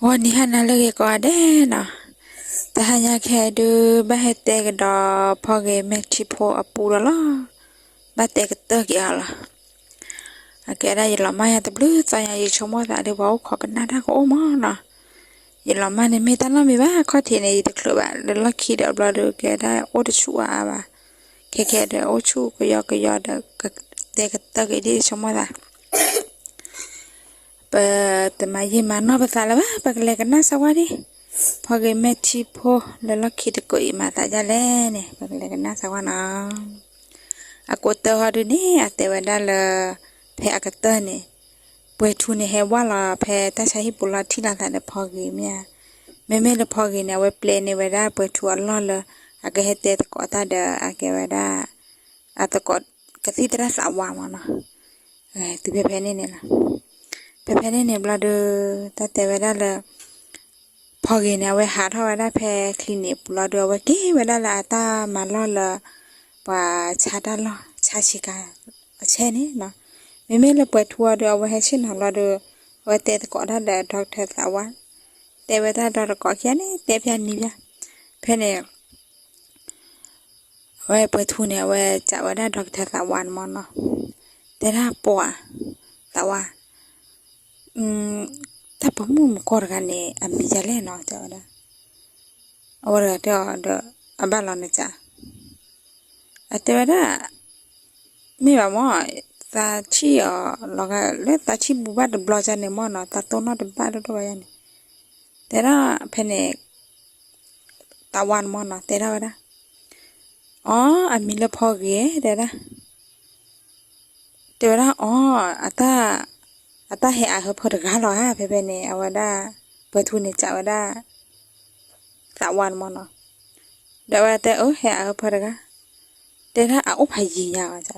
วันนี้ฮันน่าเลิกก็ได้นะแต่ฮันอยากแค่ดูบ้านเฮเตกดอพอเกมเมชิโพอปูละล่ะบ้านเตกเตกยาละอาแกได้ยินละมาอยากตะบลื้อใจอยากชมว่าแต่เดี๋ยวว่าขอกันหน้าท่าก็โอ้มานะยินละมาเนี่ยไม่ตั้งละมีบ้าข้อที่ในตะครุบอะเดี๋ยวลักขี้เดี๋ยวบลาดูแกได้โอ้ดิชัวอะบ้าแค่เดี๋ยวโอ้ชูก็ยอเดี๋ยวก็เตกเตกดีชมว่าแต่แต่มาเยี่ยมานอกภาษาละบ้าปากเล็กกันน่าสวัสดี พอเกมแมชิโพแล้วเราคิดก็อีมาตาจาเล่เนี่ยบางเรื่องน่าสวรรค์aku tahu hari ni ate wada la phe akata ne pwe thu ne he wala phe ta sai pula thila ta ne phogi mya meme le phogi ne we play ne wada pwe thu allah la age he te ko ta da age wada ata ko kasi tra sa wa ma na tu phe ne la phe ne bla de ta te wada la พอกินเนี่ยเวหาเท่าได้แพคลินิกเราดูว่ากี่เวลาละตามาล่อละว่าชาดัลละชาชิกาเช่นนี้เนาะไม่เลยเปิดทัวร์ดูเอาไว้ให้ชินของเราดูว่าเตะตะกอได้เดดอกเทสาวะเตะเวลาดอกกอแค่นี้เตะเพียงนี้เนี่ยเพื่อนเนี่ยไว้เปิดทัวร์เนี่ยไว้จะว่าได้ดอกเทสาวะมันเนาะแต่ถ้าปวดแต่ว่าถ้าผมมุ่งก่อนกันเนี่ยอันมีจะเล่นเนาะเจ้าได้เอาเดี๋ยวอันบ้านเราเนี่ยจ้ะแต่ว่าไม่แบบว่าตาชี้อ่ะเราก็เล่นตาชี้บุบบ้านบล็อกจันเนี่ยมั้งเนาะตาโตนอดบ้านด้วยยันแต่ละเพนเนกตาวันมั้งเนาะแต่ละว่าอ๋ออันมีเลพอเก๋แต่ว่าอ๋ออัตตาเหี่ยเขาพอดกันหรอฮะเพเน่เอาว่าได้เปิดทุนเนี่ยจะว่าได้ตาวันมั้งเนาะเดี๋ยวว่าแต่เหี่ยเขาพอดกันแต่ถ้าเอาไปยิงยาวจ้ะ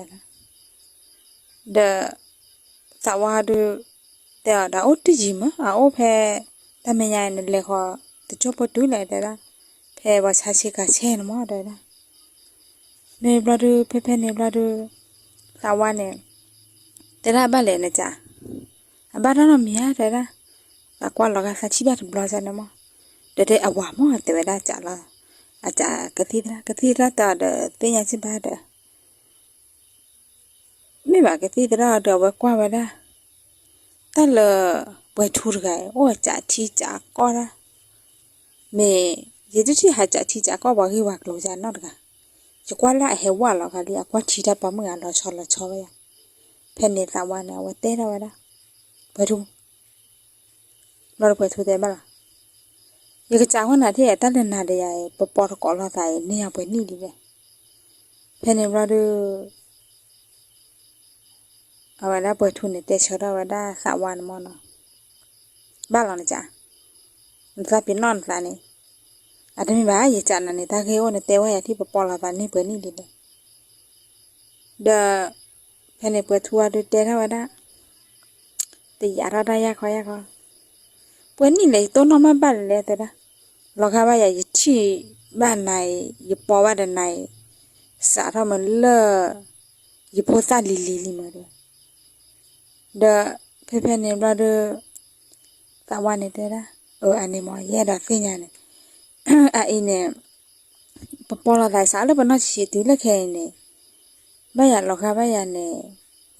เดสาวาดูแต่ดาอุตจิมะเอาเพทำยังไงนั่นเลยเขาจะจบปดูเลยเด้อเพว่าชาชิกาเช่นมั้งเด้อเนี่ยบลาดูเพเนี่ยบลาดูสาวาเนี่ยแต่ละบ้านเลยนะจ๊ะบ้านเราไม่ฮะเด้อแต่กว่าเราก็สักชิบะถึงบลาจันนะมั้งเดี๋ยวเอาว่ามั้งแต่เวลาจ้ะละอาจจะกะทิระแต่เด้อเตี้ยสิบ้าเด้อไม่ว่ากะทิระเดี๋ยวว่าว่าเวลาแต่ละไปทูร์กันโอ้จ่าที่จ่าก็ละเมย์ยิ่งที่หาจ่าที่จ่าก็บอกให้ว่าเราจะนอดกันจะกว่าละเหว่าเราค่ะเรียกว่าที่ได้ประเมินเราชอบไปเพนเนตสาวเนี่ยว่าเต้เราละไปทูเราไปทูได้บ้างล่ะยังจะจ้างคนไหนที่ตั้งแต่นาเดียปปอร์ก่อนเราใส่เนี่ยไปนี่ดีเลยเพนเนตเราดูเอาไว้แล้วไปทูเนี่ยเตะเชื่อเราไว้ได้สาวานมั้งเนาะบ้านเราเนี่ยจ้ะมันจะเป็นนอนซะนี่อาจจะมีบ้าอย่าจันนั่นนี่ถ้าเคยว่าเนี่ยเตะไว้ที่ปปอร์เราใส่นี่เปิดนี่ดีเลยเดอเพนเนตเปิดทัวร์ดูเตะเท่าไหร่ได้ตียาเราได้ยากเขาเปิดนี่เลยต้นน้ำมันบ้านเลยแต่ละเราค่ะว่าอย่าที่บ้านไหนอย่าปอบ้านไหนสาธารณมันเล่ออย่าโพสต์ลีมาด้วยเดอเพเนี่ยเราดูสาวานนี่แต่ละอันนี้มั้งแย่ดอกฟิญญาเนี่ยอันนี้ปปอร์เราใส่สารแล้วมันน่าจะดูเลยแค่เนี่ยบ้านเราค่ะบ้านเนี่ย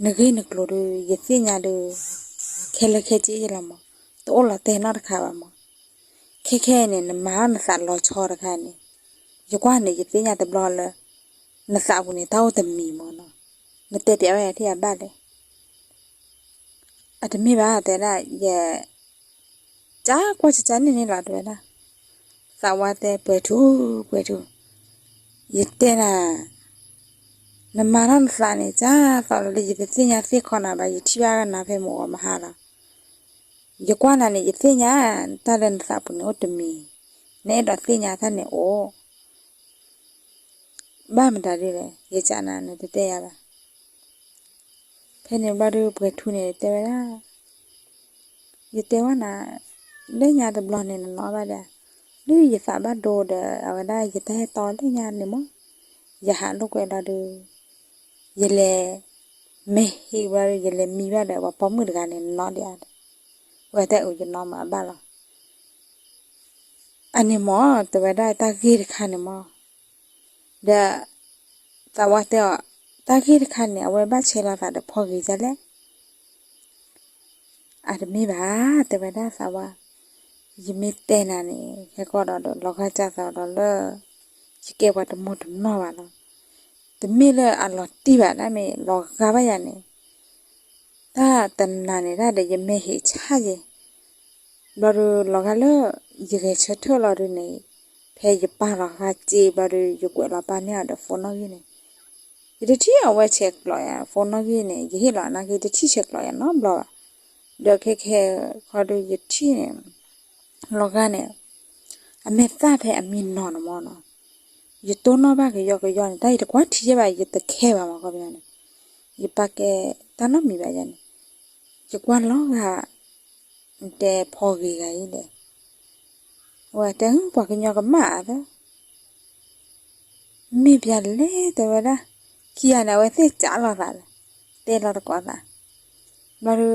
นึกโลดูยิ่งฟิญญาดูแค่เล็กแค่จีละมั้งตัวเราเต้นน่าค่ะบ้างมั้งแค่เนี่ยน้ำมันสารเราชอบค่ะเนี่ยอยู่กว่าเนี่ยยิ่งฟิญญาแต่บลอเลยน้ำสาวเนี่ยเท่าแต่มีมั้งเนาะมันเตะเดี๋ยวไอ้ที่บ้านเลยอาจจะมีบ้างแต่ละอย่าจ้ากว่าจะจันนี่หรอด้วยนะสาวเตะเปิดทูยิ่งเต้นน่ะน้ำมันสารเนี่ยจ้าสาวเลยยิ่งฟิญญาสิคนอ่ะไปยิ่งที่บ้านน่ะเพื่อหมู่มาหาละอยู่กว่านั้นเนี่ยยิ่งฟิญญาตาเล่นสาวเนี่ยโอ้แต่มีเนี่ยดอกฟิญญาท่านเนี่ยโอ้บ้านมันได้เลยยิ่งจานาเนี่ยเตะยาบ้าเพนเนี่ยบ้าดูเปิดทูเนี่ยเตะไปละยิ่งเตะว่าน่ะเล่นยาแต่บลอนเนี่ยน้อยไปเลยดูยิ่งสาวบ้าโดดเอาไว้ได้ยิ่งเตะต่อเล่นยาเนี่ยมั้งอย่าหาลูกเวลาดูยิ่งเล่ไม่ฮิวายิ่งเล่มีบ้าเดี๋ยวว่าป้อมมือกันเนี่ยน้อยเดียวว่าแต่อุ้ยน้องมาบ้าละ อันนี้หมอแต่ว่าได้ตากีดคันนี่หมอเดะแต่ว่าเตอตากีดคันเนี่ยเอาไว้บ้าเชลาตาเดพอกีจะแลอาจจะมีบ้าแต่ว่าได้สาวายิมิเตนานี่แค่ก็ดอลอกจะสาวดอลเลอชิเกว่าตะมุดนอวาเนาะแต่มีเลยอันลอตีแบบนั้นมีลอกกาบายานี่ถ้าตันนานี่ได้เดี๋ยวไม่เห็นชาเจบารูลอกาเลยิเกชัตลอดูนี่เพย์ปาลอกาจีบารูยุกเวลาปานี่อ่ะเดฟอนนอกินี่ยิดที่เอาไว้เช็คลอยอ่ะฟอนนอกินี่ยิเหล่านักยิดที่เช็คลอยอ่ะน้องบลอเดี๋ยวแค่ขอดูยิดที่เนี่ยลอกาเนี่ยอเมตาเพอมีนอนมอนะยิดตัวนอบ้าก็ยอกย้อนได้แต่กว่าที่จะไปยิดตะแค่บ้ามาก็ไม่ได้ยิปากแกตานอมีแบบนี้ยิกว่าลอกาแต่พอกี่ไงเนี่ยว่าแต่งปากยอกมาเด้อมีเพียงเล่แต่ว่าละขี้อันเอาไว้เสียจ้าลอดละเตะลอดกว่าละบารู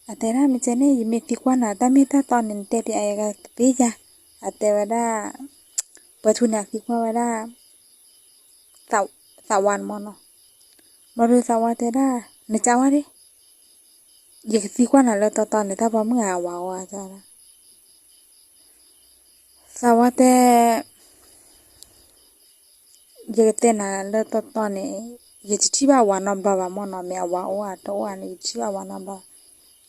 อาแต่ละมิเจเน่ยิมิติกว่านะแต่มีแต่ตอนนี้เตะไปไอ้ก็เปียจ้ะอาแต่ว่าละปัจจุบันติกว่าว่าละสาววันมอนะบารูสาวเตะละนึกจ้าว่าดิยิกติกว่านะแล้วตอนนี้ถ้าพอมึงเอาว้าวจ้าละสาวเตะยิกเตะนะแล้วตอนนี้ยิที่บ้าวันนอนบ้ามอนนอนไม่เอาว้าวอ่ะตัวอันนี้ที่บ้าวันนอนบ้า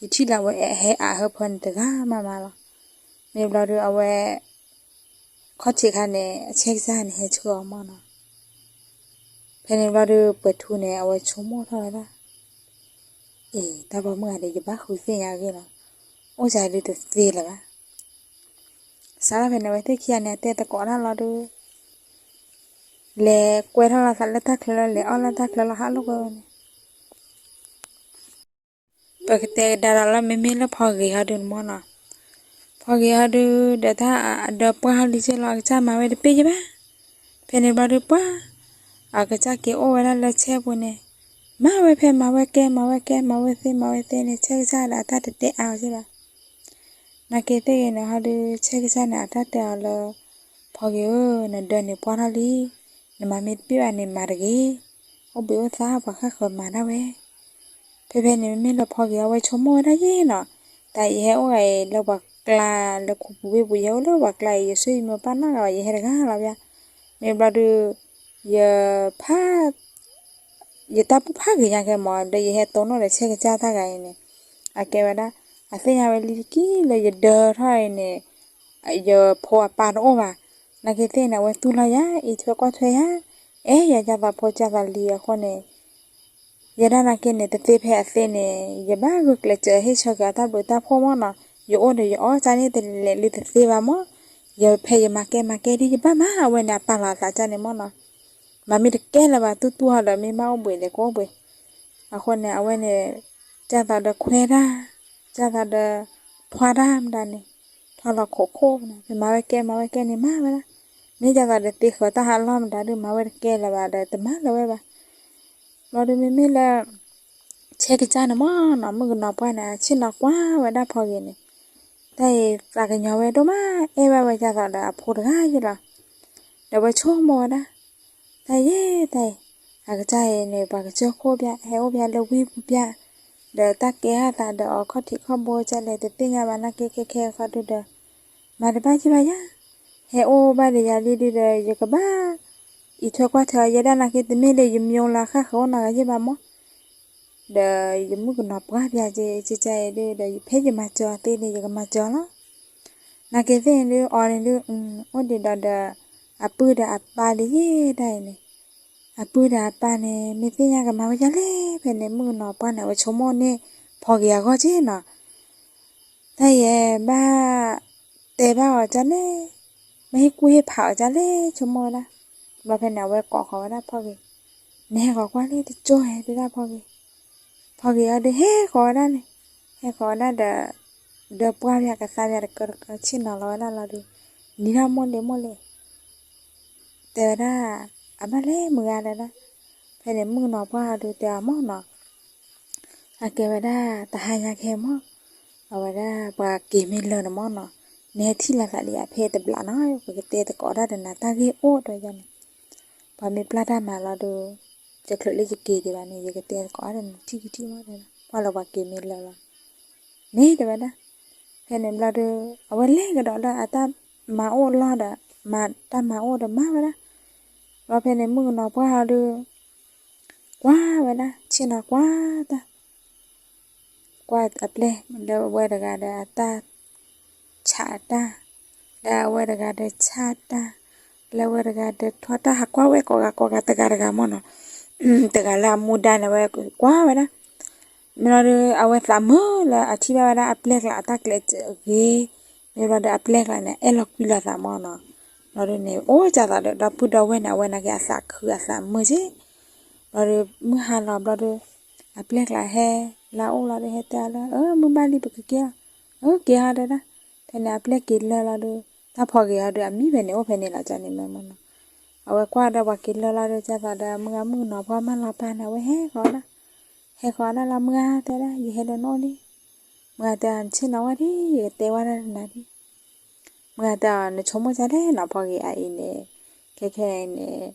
ยิที่เราเฮ้อาเฮพันต์ก็มาละไม่บลาดูเอาไว้ข้อเช็คคันเนี่ยเช็คซ่านเฮชัวมอนะเพนบลาดูเปิดทูเนี่ยเอาไว้ชั่วโมงเท่าไหร่ละถ้าพอเมื่อเดี๋ยวจะบ้าคุยเสียงกันละโอ้ใจดูตัวเสียเลยปะสารเพนเอาไว้ที่ขี้อันเนี่ยเตะตะก่อนนั้นเราดูเล่กวยเท่าไรสักเล่ทักเลยเล่เอาเล่ทักเลยละฮัลโหลกันปกติดาราละไม่ละพอกี่ฮะเดินมอนะพอกี่ฮะดูเดี๋ยวถ้าเดี๋ยวป้าลิเจลอกจ้ามาไว้เดี๋ยวไปจ้ะบ้าเพนบลาดูป้าอากาศเกี่ยวเอาไว้ละเล่เช่บุเนี่ยมาไว้เพนมาไว้แกมาไว้เตเนี่ยเช็คซ่าละถ้าเตะเอาใช่ปะนักเตะเนี่ยฮะดูเช็คซ่าเนี่ยถ้าเตะเอาละพอกี่เนี่ยเดินเนี่ยป้อนฮะลีเนี่ยมาเม็ดพี่ว่าเนี่ยมาเด็กโอ้เบี้ยวซ่าปะค่ะคนมาได้เว้เพเนี่ยไม่ละพอกี่เอาไว้ชั่วโมงได้ยี่เนาะแต่ยี่ห้อไอ้เราบักกลาเราคุบวิบุยเอาเราบักกลาอยู่ซุยมาปั้นน่ะเรายี่ห้อกันเราเนี่ยไม่บลาดูอย่าพาอย่าตาปุ๊บพากี่อย่างแกมอเดี๋ยวยี่ห้อตัวนู้นเลยเช็คจ้าท่าไงเนี่ยอาแกว่าได้อาเสียงเวลีกี้เลยอย่าเดินเท่าเนี่ยอย่าพอปานโอ้มานักเตะเนี่ยเว้ตุลายะอีเทก็เทียอย่าจะแบบพอจะแบบเลียคนเนี่ยยาดานักเนี่ยแต่เตะแพ้เสียเนี่ยอย่าบ้าก็เกลียดเจอให้ชกตาบุตาพ่อมันเนาะอยู่อ่อนอยู่อ๋อจานนี้แต่เลี้ยลิตเสียบ้ามั้งอย่าแพ้อย่ามาแกดิบ้ามาเว้ยเนี่ยปาลาตาจานเนี่ยมั้งเนาะมามีแต่แกละว่าตัวเราไม่มาเอาบุยเลยก็บุยอาคนเนี่ยเอาไว้เนี่ยจะตัดเดควด้าจะตัดเดทวาดามดานี่ทอเราโคนะเป็นมาไว้แกเนี่ยมาไว้ละนี่จะตัดเดตีเขาตาหันล้อมดาดูมาไว้แกละว่าเดแต่มาเลยไว้บ้าเราดูไม่ละเช็คจานมั้งเนาะมึงนอปะนะชินอกว่าไว้ได้พอเย็นเนี่ยแต่ฝากกันยาวไว้ดูมาไว้จะตัดเดพูดง่ายอยู่ละเดี๋ยวไปช่วงโมนะแต่แต่หากใจเนี่ยปากเจ้าโคบยาเฮโอบยาเลวิบยาเดี๋ยวตาเกียตาเดี๋ยวข้อที่ข้อโบจะเลยแต่ติ้งยาบานักแค่ข้อดูเด้อมาได้บ้าจิบายาเฮโอบ้าเดียลีดีเด้อยกบ้าอีทัวกว่าเธอยาด้านักแต่ไม่ได้ยิมยงราคาเขาหนักจิบามอเดี๋ยวยิมมุกนอบว่าพี่อาเจใจเดี๋ยวเพจมาจอตีเนี่ยยังมาจอละนักเตะเนี่ยอ่อนเนี่ยโอ้เดี๋ยวเดี๋ยวอาปืดอาปาเลยได้เนี่ยอาปืดอาปาเนี่ยไม่เป็นยังกันมาว่าจะเล่เป็นเนี่ยมือนอบปาเนี่ยว่าชั่วโมงเนี่ยพอเกี่ยวก็เจ๊เนาะแต่บ้าแต่บ้าจะเล่ไม่ให้กูให้เผาจะเล่ชั่วโมงละบ้าเป็นเนี่ยว่าเกาะเขาได้พอกี่เนี่ยก็ว่าเล่ที่จ่อยได้พอกี่เอาเฮ้ขอได้เนี่ยเฮ้ขอได้เดี๋ยวป้าพี่ก็สายก็ชินเอาแล้วเราดูนี่ทำหมดเลยแต่ได้อามาเล่มืออะไรนะเพนมือนอป้าดูแต่หม้อเนาะอาเกว่าได้แต่หายาแค่หม้อเอาไว้ได้ปากเกมินเลยนะหม้อเนาะ ne thi la la ya phe te bla na ko ke te ko da na ta ge o to ya ne pa me plata ma la do je khle le je ke de ba ne ye ke te ko da thi thi ma de pa la ba ke me la la ne de ba da phe ne bla do a wa le ga do la ata ma o la da ma ta ma o da ma ba da lo phe ne mu no pa ha do quá vậy đó chỉ là quá ta quá tập lệ đâu quay được ada ta chả ta đâu quay được ada chả ta đâu quay được ada thoát ta học quá vậy có cái tất cả cái món nó tất cả là mua đan là vậy quá vậy đó mình nói awet làm mơ là à chỉ bảo là apply là ta cái ghê mình nói apply là này elok pila làm món nó nói này ôi chả là đó phụ đâu vậy nào cái asa khử asa mơ chứ rồi mưa hà lò rồi apply là he là ô là he ta là mưa ba đi bực kia kia ha đó thế này apply kia là rồi ta phò kia rồi ami về này ô về này là cho nên mà nó qua đó qua kia là rồi cha là mưa nó qua mà là pa nào he khó đó he khó đó là mưa thế đó gì he đó nó đi mưa ta trên nó đi té qua đó là đi mưa ta nó chống mưa ra đấy nó phò kia ai này cái này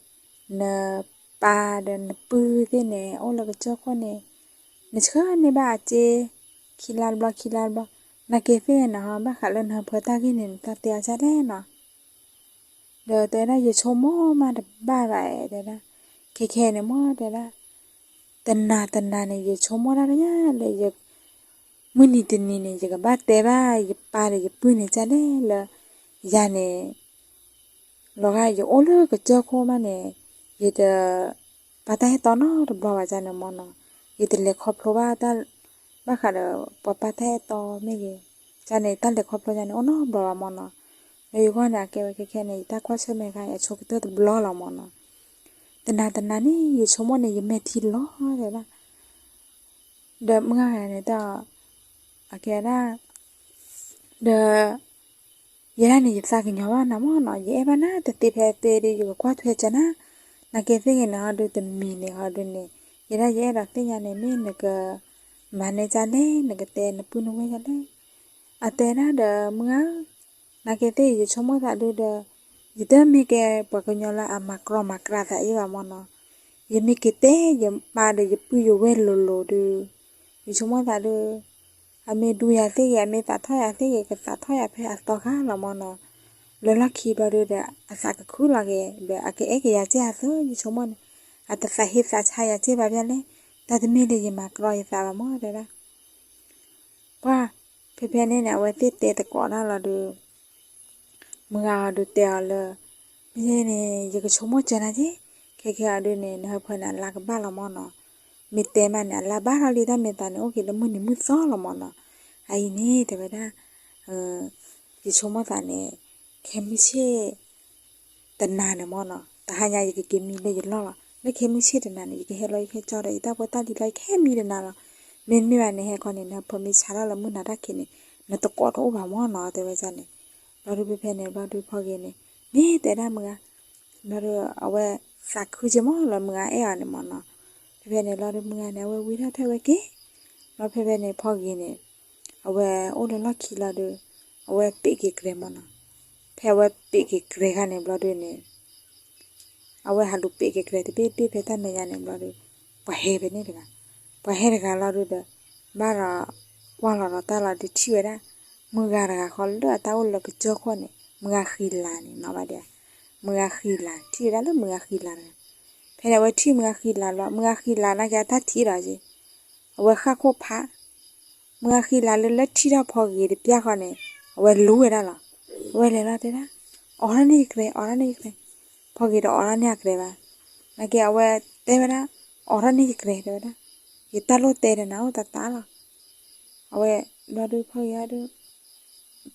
nó ba dan pu thế này ô là cái chỗ con này nó chơi này bà chị khilal ba na kê phê nó bà khá lần hợp ta cái này ta tia ra đấy nó rồi tới đây giờ số mô mà đập ba vậy đấy đó kê này mô đấy đó tân na này giờ số mô đó nhá để giờ mình đi tin này giờ các bác té ba giờ ba để giờ pu này ra đấy là giờ này lo cái giờ ô là cái chỗ con mà này ये तो पता है तो ना तो बाबा जाने मनो ये तो लेखा प्रोवा ता बाखा पता है तो में ये जाने ता लेखा प्रो जाने ओ ना बाबा मनो ये को ना के ने ता क्वेश्चन में का छोक तो ब्लो ला मनो तना ni ये छोमो ने ये मेथी लो है ना द मंगा ने ता आके ना द ये ना ये सा के न्यावा ना मनो ये बना ते पे री जो kwa thwe chana na ke fe na do te mi ne ha do ne ye ra te nya ne me ne ka ma ne cha ne ne ka te na pu no we ka le a te na da mga na ke te ye chomo da do da ye te mi ke pa ka nya la a makra sa ye ba mo no ye mi ke te ye pa de ye pu yo we lo do ye chomo da do a me du ya te ye me ta tho ya te ye ka sa tho ya phe a to kha la mo no lo la khi ba do da asa ka khu la ge be a ke e ke ya cha so ni chomo ne a ta sa hi sa cha ya che ba bya le ta de me le ye ma kro ye sa ba mo de da pa phe ne na we te te ko na la do mga do te la me ne ye ke chomo cha na ji ke a do ne na pha na la ka ba la mo no me te ma na la ba la li da me ta ne o ke le mu ni mu so la mo no ai ni de ba da ye chomo ta ne chemistry tana ne mo no ta ha nya ye ke mi le ye lo la le chemistry tana ne ye ke he lo ye ke cho de ta po ta di lai ke mi de na la men mi ba ne he ko ne na pho mi cha la mu na da ke ne na to ko to ba mo no de ba sa ne lo ru phe ne ba du pho ke ne me te da mu ga lo ru awe sa khu je mo lo mu ga e ya ne mo no phe ne lo ru mu ga ne we wi da the we ke lo phe ne pho ke ne awe o lo la khi la de awe pe ke kre mo no phe we pe ke kre ga ne blo de ne awe ha lu pe ke kre te pe ta ne ya ne blo de pa he be ne de ga pa he de ga la de ba ra kwa la ta la de chi we da mu ga ra kho lo ta o lo ke jo kho ne mu ga khi la ne no ba de mu ga khi la ti da lo mu ga khi la phe ne we ti mu ga khi la lo mu ga khi la na ga ta ti ra ji awe kha kho pha mu ga khi la le ti da pho ge de pya kho ne awe lu we da la we le la de da ora ni kre pho ge da ora ni kre ba na ke awe te ba da ora ni kre de da ye ta lo te de na o ta la awe lo du pho ya du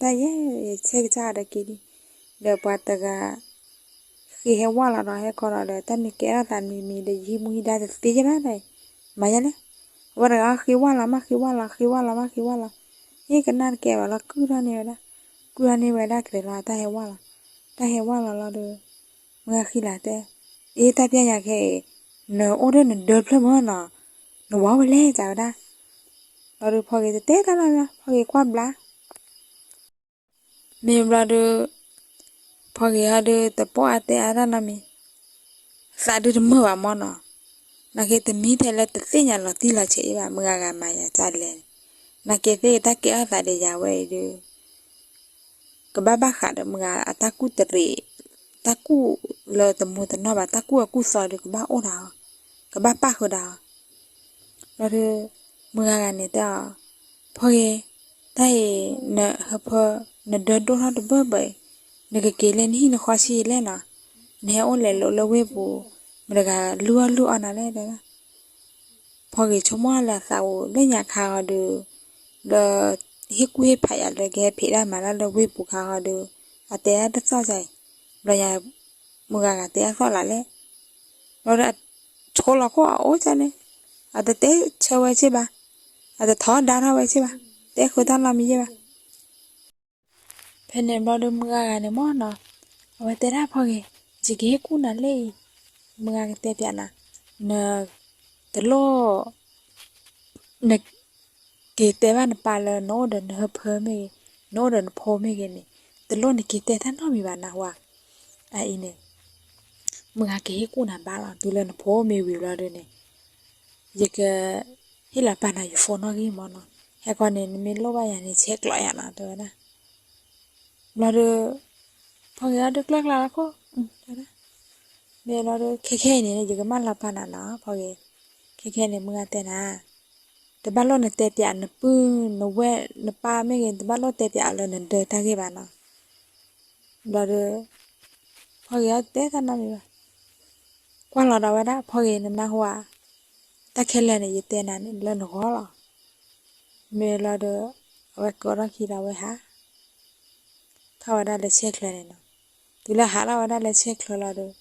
ta ye che cha da ki di de pa ta ga khi he wa la he ko la de ta mi ke ra ta mi de yi mu hi da de ti je ba de ma ya le wa ra khi wa la ye ka na ke ba la ku ra ne da ku ra ne ba da kre la ta he wa la la de ma khi la te e ta pya ya ke no o de ne de phle mo na no wa le ja da lo du pho ge te ta la pho ge kwa bla me brado pagi hadu te po ate ada nami sadu de mo wa mono na ke te mi te le te tinya lo ti la che ba mga ga ma ya cha le na ke te ta ke ata de ya we de ke ba ba kha de mga ataku te re taku le te mo te no ba taku aku so de ke ba o da ke ba pa ho da lo de mga ga ne ta pagi tai na ha pho na de do ha de ba ba ne ke le ni na khwa shi le na ne o le lo we buมรกาลัวลัวนั่นแหละเด้อพอกี่ชั่วโมงละสาวเล่นยาคาดูเดอเฮกุเฮพายอะไรแกเพดามาแล้วเดอเวปุคาดูอาเตะตัดซ้อใจเราอย่ามึงกะเตะซ้อละเลยเราจะโชว์ละก็โอ้จันเนี่ยอาเตะเชื่อไว้ใช่ปะอาเตะถอนดาวไว้ใช่ปะเตะคุยตอนเรามีใช่ปะเพนเนมเราดูมึงกะเนี่ยมั้งเนาะเอาไว้เตะได้พอกี่จิเกกูนั่นเลยมึงกะเตะเปียนะเนอตลอเนเกเตวันปาลโนเดนเฮเพเมโนเดนโพเมเกนี่ตลอเนเกเตท่านน้อมีบานะว่าไอ้เนี่ยมึงหาเกกูน่ะบาละตุเลนโพเมวิลาเดเนี่ยยกเฮลาปานาอยู่โฟนอกีมอนเฮกอนเนี่ยมีโลบายานี่เช็คลอยานะเด้อนะลาเดพอเกดึกลักลาก็เด้อนะเมลาเดแค่ๆนี่ยกมันลาปานานะพอเกแค่ๆนี่มึงอะเตนะแต่บ้านเราเนี่ยเตะเปียนปื้นเวะป้าไม่เห็นแต่บ้านเราเตะเปียเลยเนี่ยเดินทางกี่บ้านเนาะเราเดินพอเกี่ยวเตะท่านนั่นมีบ้างกว่าเราได้พอเกี่ยวน้ำหัวตะเคียนเนี่ยยึดเตะนั่นเล่นหัวเราเมื่อเราเดินเอาไว้ก็รักขี้เราไว้ฮะถ้าว่าได้เลยเช็คเลยเนาะทีละหาเราได้เลยเช็คเลยเราเดิน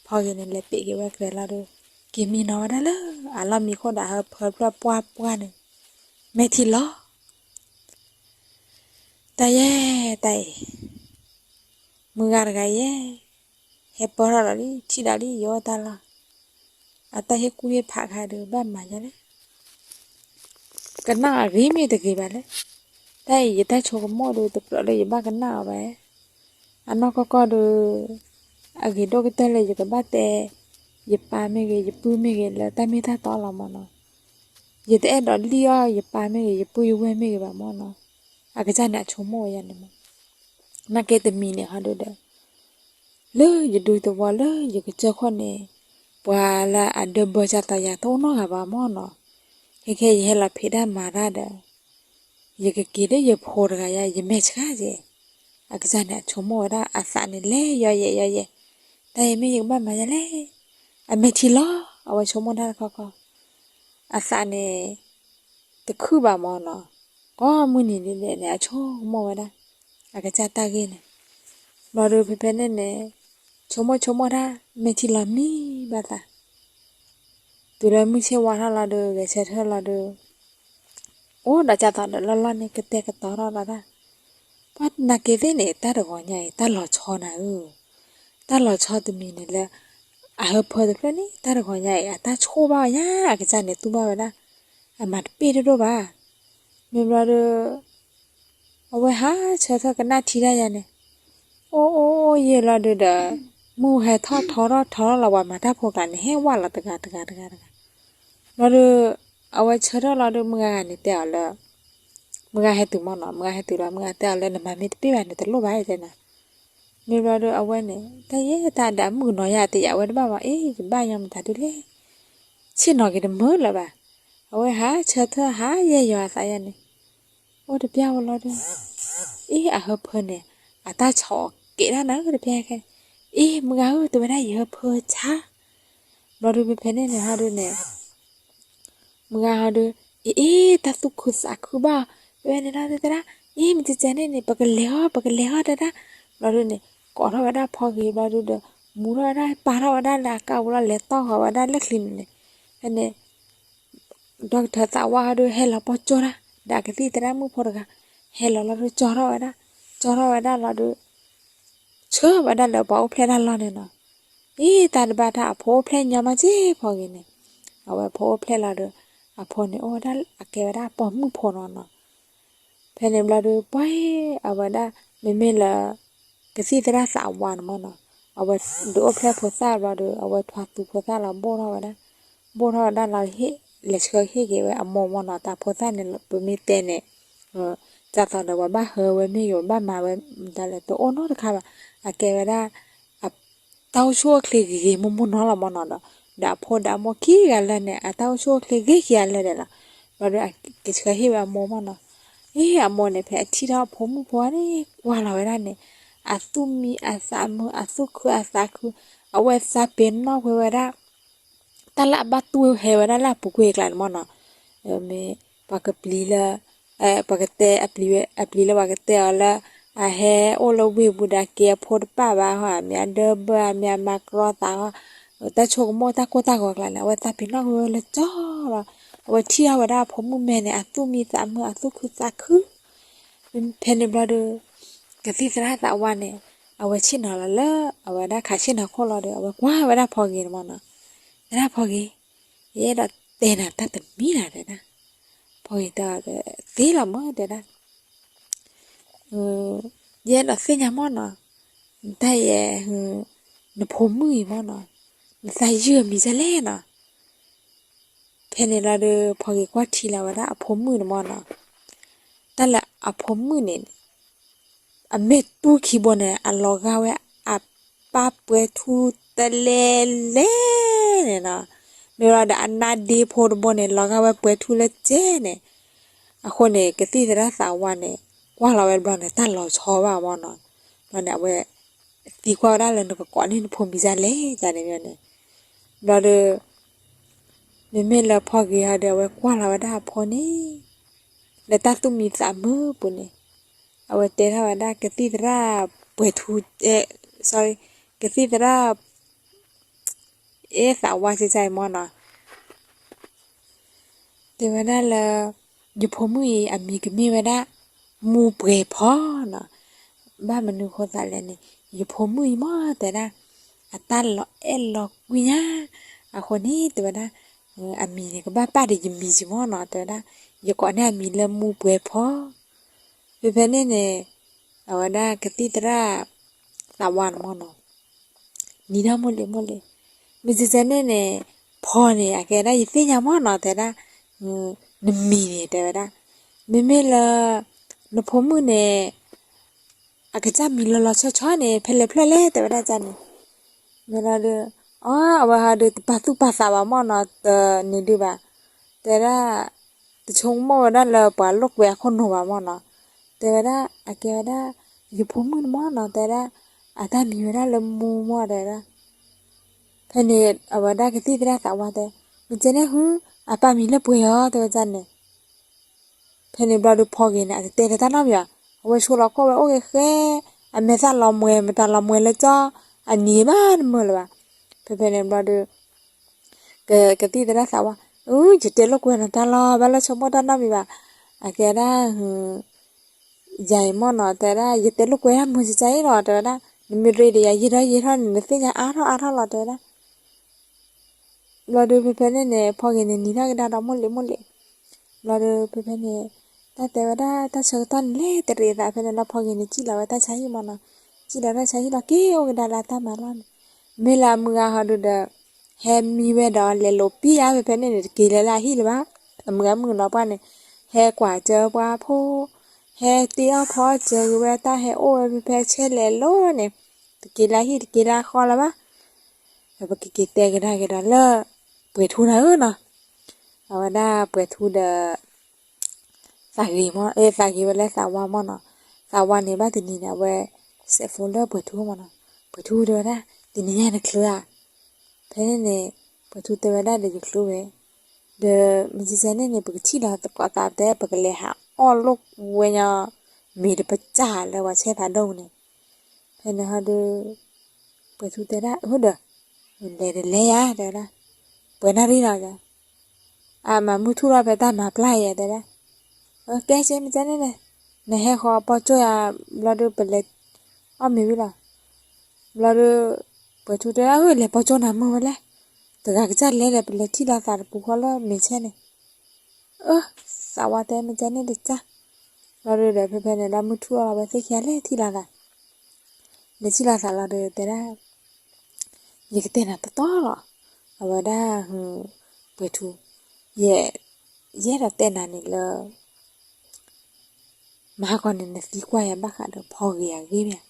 พอเกี่ยวเนี่ยเลยปีกไว้เลยเราเดินกินมีน้อยได้เลยเรามีคนด่าเพิ่มปัวเนี่ยไม่ทีล้อแต่แย่แต่มึงอะไรแย่เฮปปอร์อะไรที่ดาลีโยตาละอาแต่เฮกูเฮพักหาดูบ้านมาจ้ะเนี่ยกันน่ารีมีตะกี้บ้านเลยแต่ยี่แต่โชว์มอดูตะเปล่าเลยยี่บ้านกันน่าไปอันนั้นก็ดูอากิโดกิเตเลยยี่กับบ้านแต่ยี่ปาไม่เกยยี่ปูไม่เกยแล้วแต่ไม่ท่าต่อละมันเนาะยี่แต่ดอลลี่อ่ะยี่ปาไม่เกยยี่ปูยี่เว้ไม่เกยบ้านมันเนาะอากิจานเนี่ยโชว์มอยันเนี่ยมั้งนักเก็ตมีเนี่ยฮะดูเด้อเลยยี่ดูตัวเลยยี่ก็เจอคนเนี่ยปว่าละอันเดิมเบอร์จัตตายาโตโน่กับบ้านมันเนาะแค่ยี่ละเพดานมาได้เด้อยี่ก็กินได้ยี่พอร์กายยี่ไม่ช้าเจ้อากิจานเนี่ยโชว์มอได้อาสาเนี่ยเล่ย่อยแต่ไม่ยี่บ้านมาจะเล่อันไม่ทีล้อเอาไว้โชว์มอได้ก็อาสาเนี่ยตะคือบ้านมันเนาะก็มื้อนี้เนี่ยโชว์มอไว้ได้อากิจานตาเกเนี่ยเราดูเพื่อนเนี่ยโชว์มอได้ไม่ทีละมีบ้าตาตัวเราไม่ใช่ว่าเราดูแกเชื่อเราดูโอ้ดัจจตอนเราเนี่ยก็เตะก็ต่อเราได้ปัดนักเก็ตเนี่ยตาดอกใหญ่ตาหล่อชอนะตาหล่อชอตัวมีเนี่ยแหละอาเพิ่มตัวนี้ตาดอกใหญ่ตาโชว์บ้าเนี่ยอากิจานเนี่ยตัวบ้าไปนะมาปีดูบ้ามีเราดูเอาไว้หาเชื่อกันหน้าที่ได้ยังเนี่ยโอ้เยเราดูเด้อมูให้ทอเราว่ามาถ้าพวกกันให้ว่าเราตะกาเราดูเอาไว้เชื่อเราดูมึงอ่ะเนี่ยเดี๋ยวละมึงอ่ะให้ตัวมันเนาะมึงอ่ะให้ตัวเรามึงอ่ะเดี๋ยวละเนี่ยมันไม่ปีแบบเนี่ยแต่รู้ไว้แต่นะมีเราดูเอาไว้เนี่ยแต่เย่ตาดำมือหน่อยแต่อย่าไว้บ้าว่าเอ๊ะบ้ายังมันตาดูเลยชิ้นหน่อยก็จะมืดแล้วบ้าเอาไว้หาเชื่อหาเย่ยอสายเนี่ยโอ้เดี๋ยวเปียวเราดูเอ๊ะเพิ่นเนี่ยตาชอเกะนะก็เดี๋ยวเปียแค่เอ๊ะมึงอ่ะตัวไม่ได้เยอะเพิ่นช้าเราดูเป็นเพนเนี่ยฮะดูเนี่ยมึงอ่ะดูเอ๊ะตาตุกุสักบ้าเป็นเนี่ยนะแต่ละเอ๊ะมันจะเจอเนี่ยปากเลี้ยวแต่ละเราดูเนี่ยก่อนเราได้พอกี่เราดูเด้อมูเราได้ปลาเราได้ละก้าวเราเลี้ยต่อเราได้เล็กลิ้นเนี่ยอันเนี่ยดอกเธอสาวดูเฮลาปอจอระดักที่แต่ละมือพอดกันเฮลาเราดูจอเราได้เราดูเชื่อว่าได้เราบอกเพลย์เราเนี่ยเนาะอีตาดบาทาพอเพลย์ยามาจีพอกินเนี่ยเอาไว้พอเพลย์เราดูพอเนี่ยโอ้ได้เกว่าได้ปอมมือพอนอนเนาะเพลย์เราดูไปเอาไว้ได้ me la que si te da sa wan mono awa do phe phosa ba do awa thwa tu phosa la bo ra da la he le chhe he ge we amo mono ta phosa ne pe me te ne ta ta da wa ba he we me yo ba ma we da le to ono da kha ba a ke we da a tao shuo kle ge mo no la mono da pho da mo ki ga le ne a tao shuo kle ge ya le de la ba da ke chhe he ba mo mono amo ne phe a thi da pho mu pho ne wa la we da ne asumi asamu asuku asaku awe sapen no wera tala batu hewera la pukwe klan mona me pakaplila pakate aplila pakate ala a he ola we buda ke phod pa ba ha me ande ba me makro ta ta chok mo ta ko klan awe sapen no le cho awe thia wera phomu me ne asumi samu asuku saku pen brother cái gì ra tạo quan này, ở bên trên nó là lỡ, ở bên đó khai trên nó khó lo được, ở bên quá bên đó phò gì mà nó, đó phò gì, vậy đó tên là ta tự mi là đấy nè, phò gì ta tí là mới đấy nè, vậy đó xin nhà món nó, tay nó phô mười món nó, tay dưa mi ra lẽ nó, thế này là được phò gì quá chi là bên đó phô mười nó món nó, ta là ở phô mười này a me tu ki bone a loga we a pa pwe thu telele ne na ne ra da na de pho bone loga we pwe thu le che ne a kho ne ke ti ra sa wa ne kwa la we bra ne ta lo cho ba mo no no ne we ti kwa da le no ko ni pho mi za le ja ne ne lo de me la pho ge ha de we kwa la we da pho ne le ta tu mi sa mu pu ne awe te ra da ke ti ra pwe thu sorry ke ti ra sa wa si sai mo na te wa da la yu pho mu yi a mi ke mi wa da mu pwe pho na ba ma nu kho sa le ni yu pho mu yi mo te da a ta lo lo wi nya a kho ni te wa da a mi ne ko ba pa de mi ji mo na te da yu ko ne a mi le mu pwe pho pe ne awada ketitra tawan mono ni da mole mi se ne pho ne akera yi nya mono te da ne mi ne te da me la no pho mu ne akacha mi lo cho ne phele te da cha ne me la de awa ha de pa tu pa sa ba mono te ni du ba te da te chong mo da la pa lok we khon no ba mono te da akera yu pho mu mo na te da ata mi ra le mu mo da da phane awada ke ti ra sa wa te mi je ne hu apa mi le pwe yo te ja ne phane ba do pho ge ne te ta na bya we shu lo ko we o ge khe a me sa lo mwe me ta lo mwe le cho a ni ba mo le ba phane ba do ke ti ra sa wa je te lo ko na ta lo ba lo cho mo da na mi ba a ke da dài mà nó thế ra giờ tới lúc quay ham muốn cháy rồi thế đó mình rồi để gì đó mình phải nhà á đó là thế đó là được phải này phò cái này ra cái đó một lệ là được phải này ta thế đó ta sợ ta lệ thế rồi ta phải là phò cái này chỉ là ta cháy mà nó chỉ là ta cháy là cái cái đó là ta mà làm mình làm mưa họ được hem mi về đó lệ lốp pi á phải này kỳ là hi là mưa nó qua này hè quả chờ qua phố he tia pho che we ta he o pe che le lo ne ki la hi ki la kho la ba ba ki te ga da le pwe thu na na awa da pwe thu de sa gi mo sa gi le sa wa mo na sa wa ne ba ti ni na we se fo le pwe thu mo na pwe thu de da ti ni ya ne kla pe ne pwe thu te da de klu we de mi se ne ne pwe chi la ta ta de pwe le ha all look when you made a cha la wa che pha dong ne phe na ha de pwe thu te da ho de le ya de da pwe na ri la ja a ma mu thu ra pe ta ma plai ya de da ke che mi cha ne he kho po cho ya la de pe le a mi wi la de pwe thu te ho le po cho na mo le te ga cha le pe le thi la sa pu kho la mi che ne sa wa te mi cha ne de cha เราเดี๋ยวเพื่อนๆเนี่ยเรามือทั่วเราไปสักแค่แรกที่ละเดี๋ยวที่ละเราเดี๋ยวแต่ได้ยังก็เต้นอ่ะต่อหรอเอาไว้ได้เปิดทูเย่เราเต้นอ่ะนี่เลยมาก่อนเนี่ยสีกว่ายังบ้าค่ะเดี๋ยวพอเกียร์กี่เนี่ย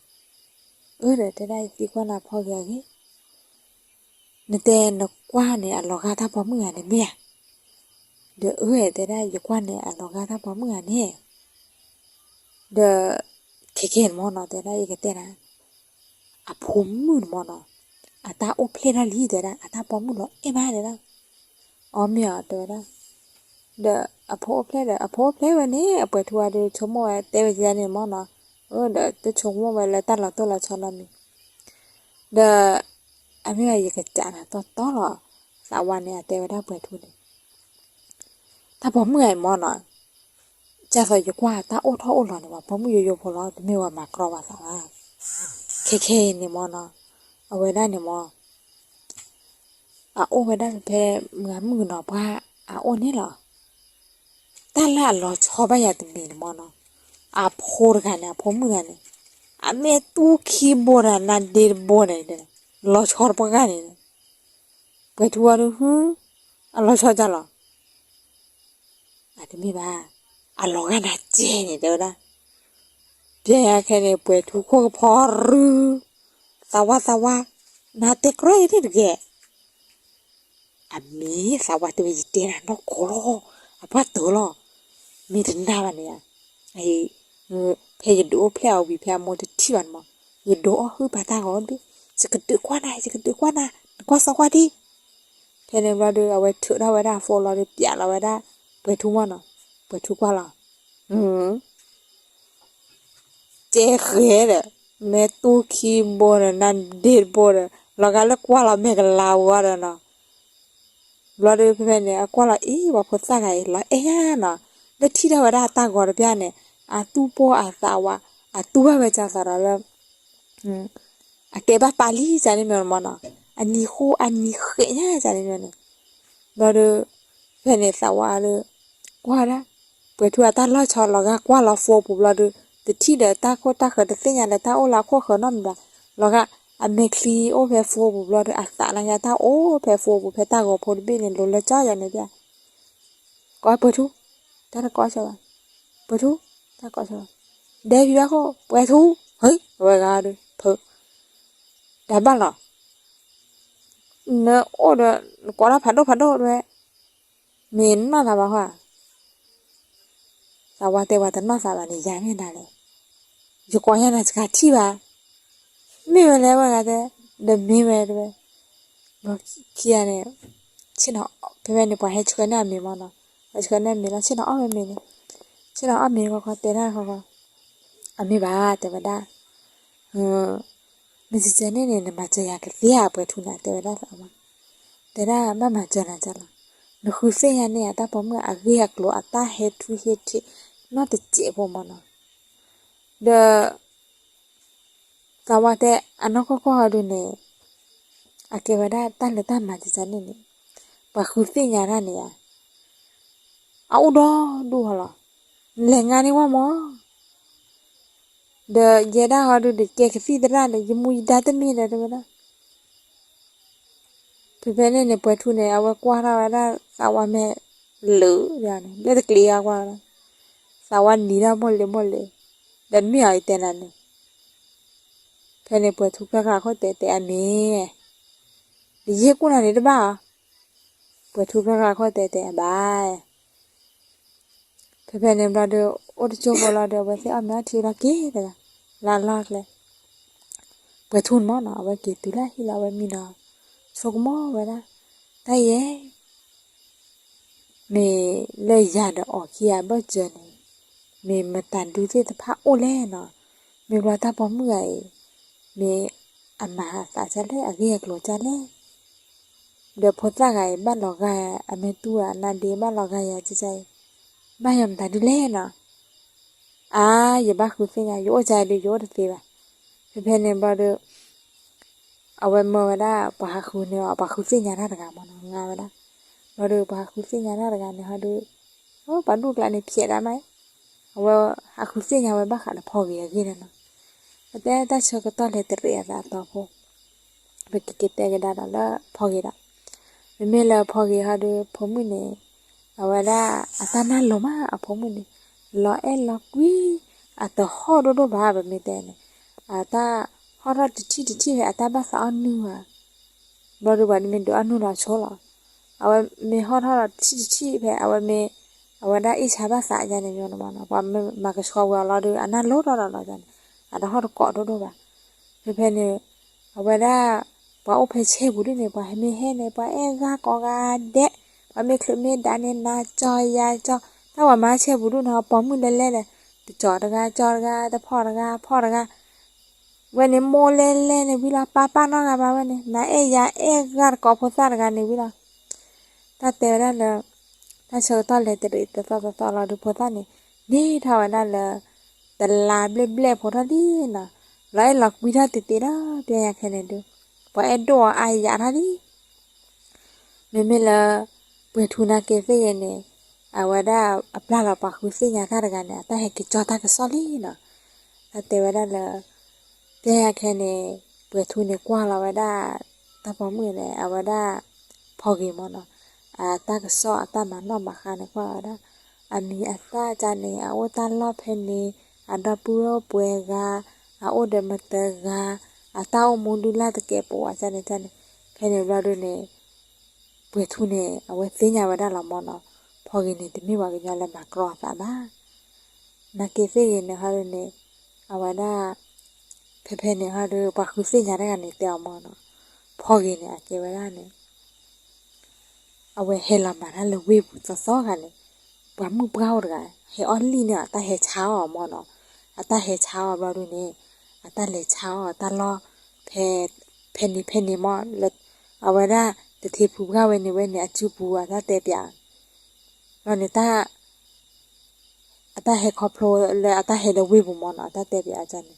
เดี๋ยวจะได้สีกว่าละพอเกียร์กี่เนี่ยเต้นกว่าเนี่ยเราก็ถ้าพอมือเนี่ยเมียเดี๋ยวจะได้อยู่กว่าเนี่ยเราก็ถ้าพอมือเนี่ยเดี๋ยวเข็นมอเนาะแต่ได้ยังก็เต้นอ่ะผมมือมอเนาะตาโอเพลนาลีเดี๋ยวได้ตาพอมือเนาะมาเดี๋ยวได้อ๋อเมียเดี๋ยวได้เดี๋ยวอโพเพลวันนี้เปิดทัวร์ดูชมว่าเตวจีเนี่ยมอเนาะเดี๋ยวจะชมว่าเวลาตัดเราตัวเราชอบเรามีเดี๋ยวไม่ว่าอยากจะจ่ายนะต่อหรอสาวันเนี่ยเตวได้เปิดทุนถ้าพอเมื่อยมอเนาะจะใส่ยกว่าตาโอท่อโอหล่อเนี่ยว่าพอมือโยพอเราไม่ว่ามากรอว่าสาว่าเคเนี่ยมอเนาะเอาไว้ได้เนี่ยมอโอไว้ได้เพเหมือนมือเนาะเพราะโอนี่เหรอตาละเราชอบไปอยากจะมีมอเนาะโพดกันเนี่ยพอมือเนี่ยเมตุคีย์บอร์ดนั่นเดร์บอร์ดเนี่ยเราชอบปะกันเนี่ยไปทัวร์ดูเราชอบจังหรอจะมีบ้าเรากันนะเจเนี่ยเดี๋ยวนะเดี๋ยวแค่เนี่ยไปทุกคนพอรู้สวะน่าเตะกร้อยที่เด็กมีสวัสดิ์วิจิตรนะนกโคโลพัดตัวล้อมีถึงดาวเนี่ยเพยดูเพลวิเพยมอดที่วันมั้งยดูปะตาก่อนดิจะกระดึกว่าไหนกว่าสักวันดิเพยเนี่ยเราดูเอาไว้ถือเราไว้ได้โฟล์เราได้เปียเราไว้ได้เปิดทุกวันเนาะเปิดทุกวันละเจ๊เขยเลยแม่ตู้คีย์บอร์ดนั่นเดดบอร์ดเราก็เลิกว่าเราไม่กันลาวว่าเนาะเราดูเพื่อนเนี่ยก็ละว่าพอสักไงละเนาะแล้วที่เราได้ตากอดเปียเนี่ยตู้ปอสาวะตู้แบบจะสารแล้วแกบ้าปาลีจานี่มันมันอ่ะอันนี้เขยเนี่ยจานี่มันเราดูเพื่อนเนี่ยสาวะเลยกว่าละเปิดทัวร์ตาล่อชอเราก็กว่าเราโฟปุ๊บเราดูแต่ที่เดี๋ยวตาโคตาเขยแต่เสียงแต่ตาโอลาโคเขยนั่นแบบเราก็เมคลีโอเพโฟปุ๊บเราดูสารเนี่ยตาโอเพโฟปุ๊บเพตาก็พอดีเนี่ยโลละจ้าอย่างนี้เดียก็เปิดทุตาก็ชอบเปิดทุตาก็ชอบเดี๋ยวพี่ว่าเขาเปิดทุเฮ้ยเวลาดูเพิ่ได้บ้างหรอเนอะเดี๋ยวก็รับพัดโดด้วยเหม็นมากทำไมวะสาวเตว่าแต่นอกสาวนี่ยังไม่ได้เลยอยู่ก่อนยังน่าจะขาดที่ว่าไม่เวลาว่ากันเดิมไม่เวลาด้วยบอกขี้เนี่ยชินะเพื่อนเนี่ยพอให้ช่วยเนี่ยมีมั้งเนาะให้ช่วยเนี่ยมีแล้วชินะไม่มีเนี่ยชินะมีก็เตะได้ก็มีบ้าแต่ว่าได้ไม่ใช่เจเนี่ยมาเจออยากเลี้ยเปิดทุนแต่ว่าได้สามแต่ได้บ้ามาเจอนะจ๊ะล่ะนึกคือเสียเนี่ยแต่พอเมื่อเรียกลัวตาเฮ็ดทุเฮ็ดที่น่าจะเจ็บผมเนาะเดอสวัสดีอันนั้นก็ดูเนี่ยเก็บไว้ได้ตั้งแต่ตั้งมาจะจันนี่ปะคือสิ่งอย่างนั้นเนี่ยดูเหรอแหล่งงานนี่ว่ามั้งเดอเยด้าดูเด็กเก็บฟีดร้านเลยยมุยดัตมีเลยดูนะเพื่อนเนี่ยเปิดทุนเนี่ยเอาไว้กว่าเราได้สาวแม่เหลืออย่างนี้เลือดเกลียกว่าสาวนี่นะหมดเลยเดินไม่เอาอีกแต่นั้นเพื่อนเนี่ยเปิดทุกราคาเขาแต่อันนี้เยี่ยกูน่ะนี่ได้บ้าเปิดทุกราคาเขาแต่บายเพื่อนเนี่ยเราเดี๋ยวโอ้ดิโจบเราเดี๋ยวไปเสียอาทีละกี่เลยลาลากเลยเปิดทุนมั้งเนาะไว้เก็บตัวละที่เราไว้มีเนาะส่งมั้งไว้ละแต่เย่มีเลยยาเดออกขี้ยาบ่เจอเนี่ยมีมาตันดูที่สภาพโอเล่เนาะมีว่าถ้าพอเมื่อยมีมาสาจะเล่เรียกโลจะเล่เดี๋ยวพอจะไงบ้านเราไงเมตัวนันเดีบ้านเราไงจะใจบ้านยำตันดูเล่เนาะอย่าบ้าคือสิ่งโยใจดูโยดสิบ่ะเพื่อนเนี่ยบ่ดูเอาไว้เมื่อวันได้ปะคือเนี่ยปะคือสิ่งอย่างนั้นกันมันงานวันได้บ่ดูปะคือสิ่งอย่างนั้นกันเนี่ยฮะดูปะดูกลายในเพียได้ไหม awa aku sih nyawa bah kada pogi ya gini no ada coba to le teri ada to po beki kita ke dada la pogi da memela pogi hadu pomune awada atana loma apomune lo lo kwi ata hodo do ba ba metene ata hora ti ata ba sa anu ha baru ba me do anu la chola awa me hora ti be awa me awada isa ba sa ja ne yo no ma ba me ma ka sho wa la do ana lo do la ja ada hora ko do ba pe ne awada ba o pe che bu ne ba me he ne ba e ga ko ga de ba me khlo me da ne na cho ya cho ta wa ma che bu no pa mu le le cho ga ta pho ga when ne mo le ne bi la pa no ga ba when na e ya e ga ko pho sa ga ne bi la ta te ra le ta cho ta le te ta la du pho ta ni tha wa na le ta la ble pho ta di na lai lak bi tha te ra te ya khe ne du pa e do ai ya tha di me la pwe thu na ke fe ye ne awada apla la pa khu se nya ta ga ne ta he ke cho ta ke so li na ta te wa la te ya khe ne pwe thu ne kwa la wa da ta pa mu ne awada pho ge mo no ta ke so ta ma no ma kha ne kwa da ani ata ja ne awo ta lo phe ne ada pu ro pwe ga o de ma te ga ata o mu du la te ke po wa ja ne phe ne la do ne pwe thu ne awe se nya wa da la mo no pho ge ne te mi wa ge nya la ma kro sa ba na ke fe ge ne ha ne awada phe ne ha do pa khu se nya da ga ne te mo no pho ge ne a ke wa da ne awe he la ma la le we bu so ga ne ba mu ba o ga he only ne ta he cha o mo no ata he cha o ba do ne ata le cha o ta lo phe ni mo le awada te the pu ga we ne a chu pu wa ta te pya lo ne ta ata he kho phlo le ata he le we bu mo no ata te pya ja ne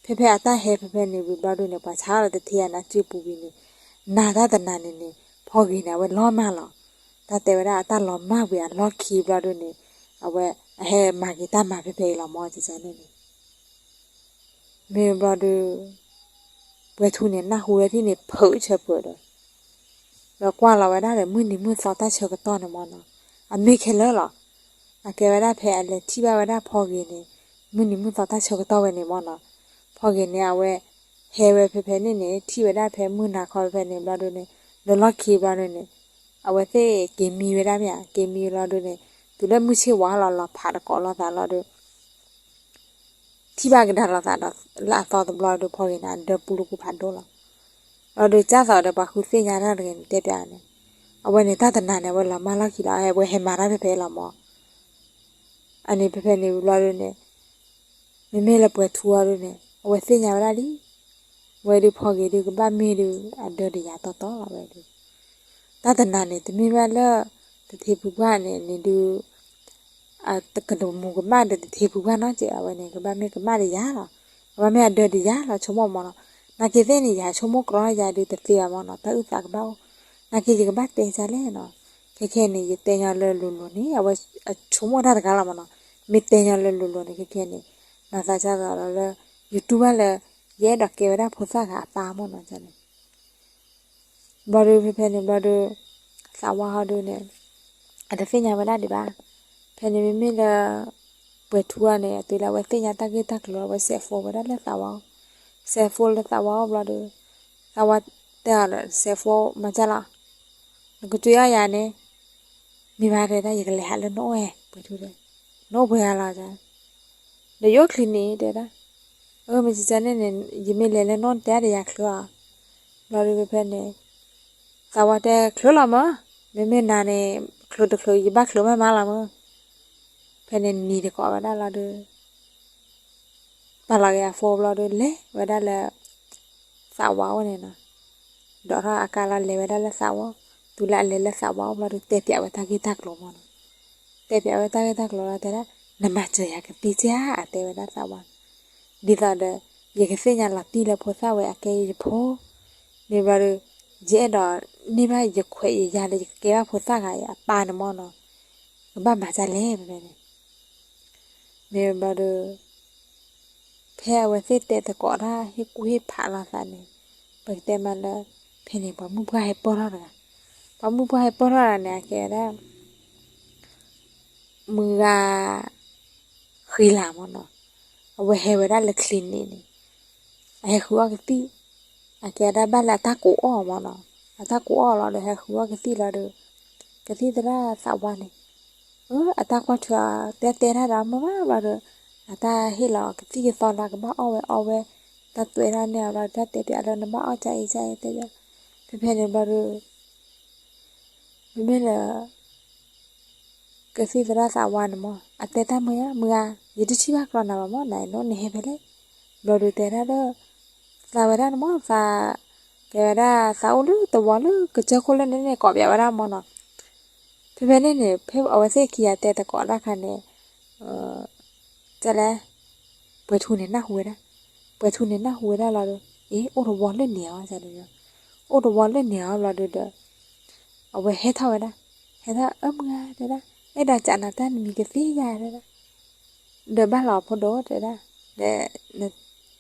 phe ata he phe ne bu ba do ne pa cha le te ya na chu pu bi ne na da ta na ne pho gi na we lo ma lo ta te wa ata lo ma bu ya lo khi ba do ne awe he ma gi ta ma phe lo mo chi ja ne me ba do we thu ne na hu le ti ne pho che pu do lo kwa la wa da le mu ni mu sa ta che ko to ne mo no a me khe lo lo a ke wa da phe a le ti ba wa da pho gi ne mu ni mu sa ta che ko to we ne mo no pho gi ne a we he we phe ne ti wa da phe mu na kho phe ne ba do ne lo lo khi ba do ne a we te ke mi we da mya ke mi lo do ne tu le mu che wa la pha da ko lo ta lo do ti ba ga da la to the blood do pho gi na de pu lu ku pha do lo lo do cha sa de ba khu se nya da de te pya ne a we ne ta ta na ne we la ma la khi la we he ma da phe la mo ani phe ne lo do ne me la pwe thu wa do ne we se nya la di we di pho gi di ba mi di a de de ya to la we di ta ta na ne te mi ba la te the pu ba ne du a te ka do mu ga ma de te pu ba no che a we ne ga ba me ga ma de ya la ba me a de de ya la chomo mo no na ke ve ni ya chomo kro ya de te te ya mo no ta u sa ga ba na ke ji ga ba te sa le no ke ni ye te nya le lu ni a we chomo da ga la mo no me te nya le lu ni ke ni na sa cha ga le youtube le ye da ke wa da pho sa ga pa mo no cha ne ba do phe ne ba do sa wa ha do ne a de fe nya ba da de ba phe ne me la pwe thu wa ne te la we fe nya ta ke ta klo we se fo ba da le sa wa se fo le sa wa ba do sa wa te la se fo ma cha la ko tu ya ne mi ba de da ye le ha le no e pwe thu de no pwe ya la ja de yo clinic de da me chi cha ne ye me le no te de ya klo ba do phe ne sa wa te klo la ma me na ne klo de klo ye ba klo ma la ma phe ne ni de ko ba da la de pa la ya fo la de le ba da la sa wa ne na do ra akala le ba da la sa wa tu la le la sa wa ba de te pya ba ta ki ta klo ma te pya ba ta ki ta klo la te da na ma che ya ke pi cha a te ba da sa wa di da de ye ke se nya la ti le pho sa we a ke ye pho ne ba de je da ni ba ye khwe ye ya le ke ba pho sa ga ya pa ne mo no ba ma cha le ba ne me baru phe we se te ta ko ra hi ku hi pha la sa ne pa te ma la phe ne pa mu pa he por ra pa mu pa he por ra ne ke ra mu ga khi la mo no we he we ra le clean ni ai khua cái tí à kẻ đã bắt là ta cổ mà nó à ta cổ là được hay khua cái tí là được cái tí ra sao ban này à ta qua chùa té té ra đó mà được à ta hi là cái tí cái son là cái bao ove ta tuổi ra nè là ta té té là nó bao chạy chạy té ra thế bây giờ bao được bây giờ cái tí ra sao ban mà à té ta mưa gì đó chỉ bác còn nào mà này nó nè về đấy bao được té ra đó là vậy đó mà và cái đó sao lu tao bảo lu cái chỗ cô lên này có vẻ ra mà nó thế bên này này phép ở đây kia để ta có ra cái này chả lẽ bữa thu này na huế đó là được ý ô tô bò lên nhiều chả được ô tô bò lên nhiều là được được ở đây hết thôi đó nga đấy đó ấy đã chả là ta mình cái phí dài đấy đó để ba lò phụ đồ đấy đó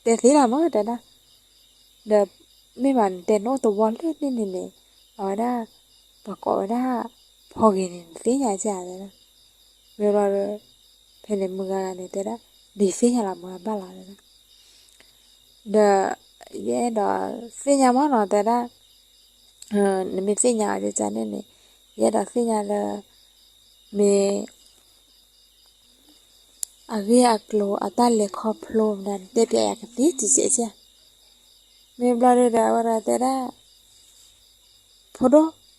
để phí làm mới đấy đó để mấy bạn tên ô tô bò lên này ở đó và có đóพอกินสิญาจาเลยนะเวลาเพลมึงกันเนี่ยแต่ละดีสิญาละมึงบ้าละเลยนะเดเย่ดอสิญามันเนาะแต่ละนี่มีสิญาจะจานเนี่ยเย่ดอสิญาละมีอาเกียกโลอัตเลคอพโลนั่นเด็ดอยากติจิเจจ้ะมีบลาเรดาวราแต่ละพอด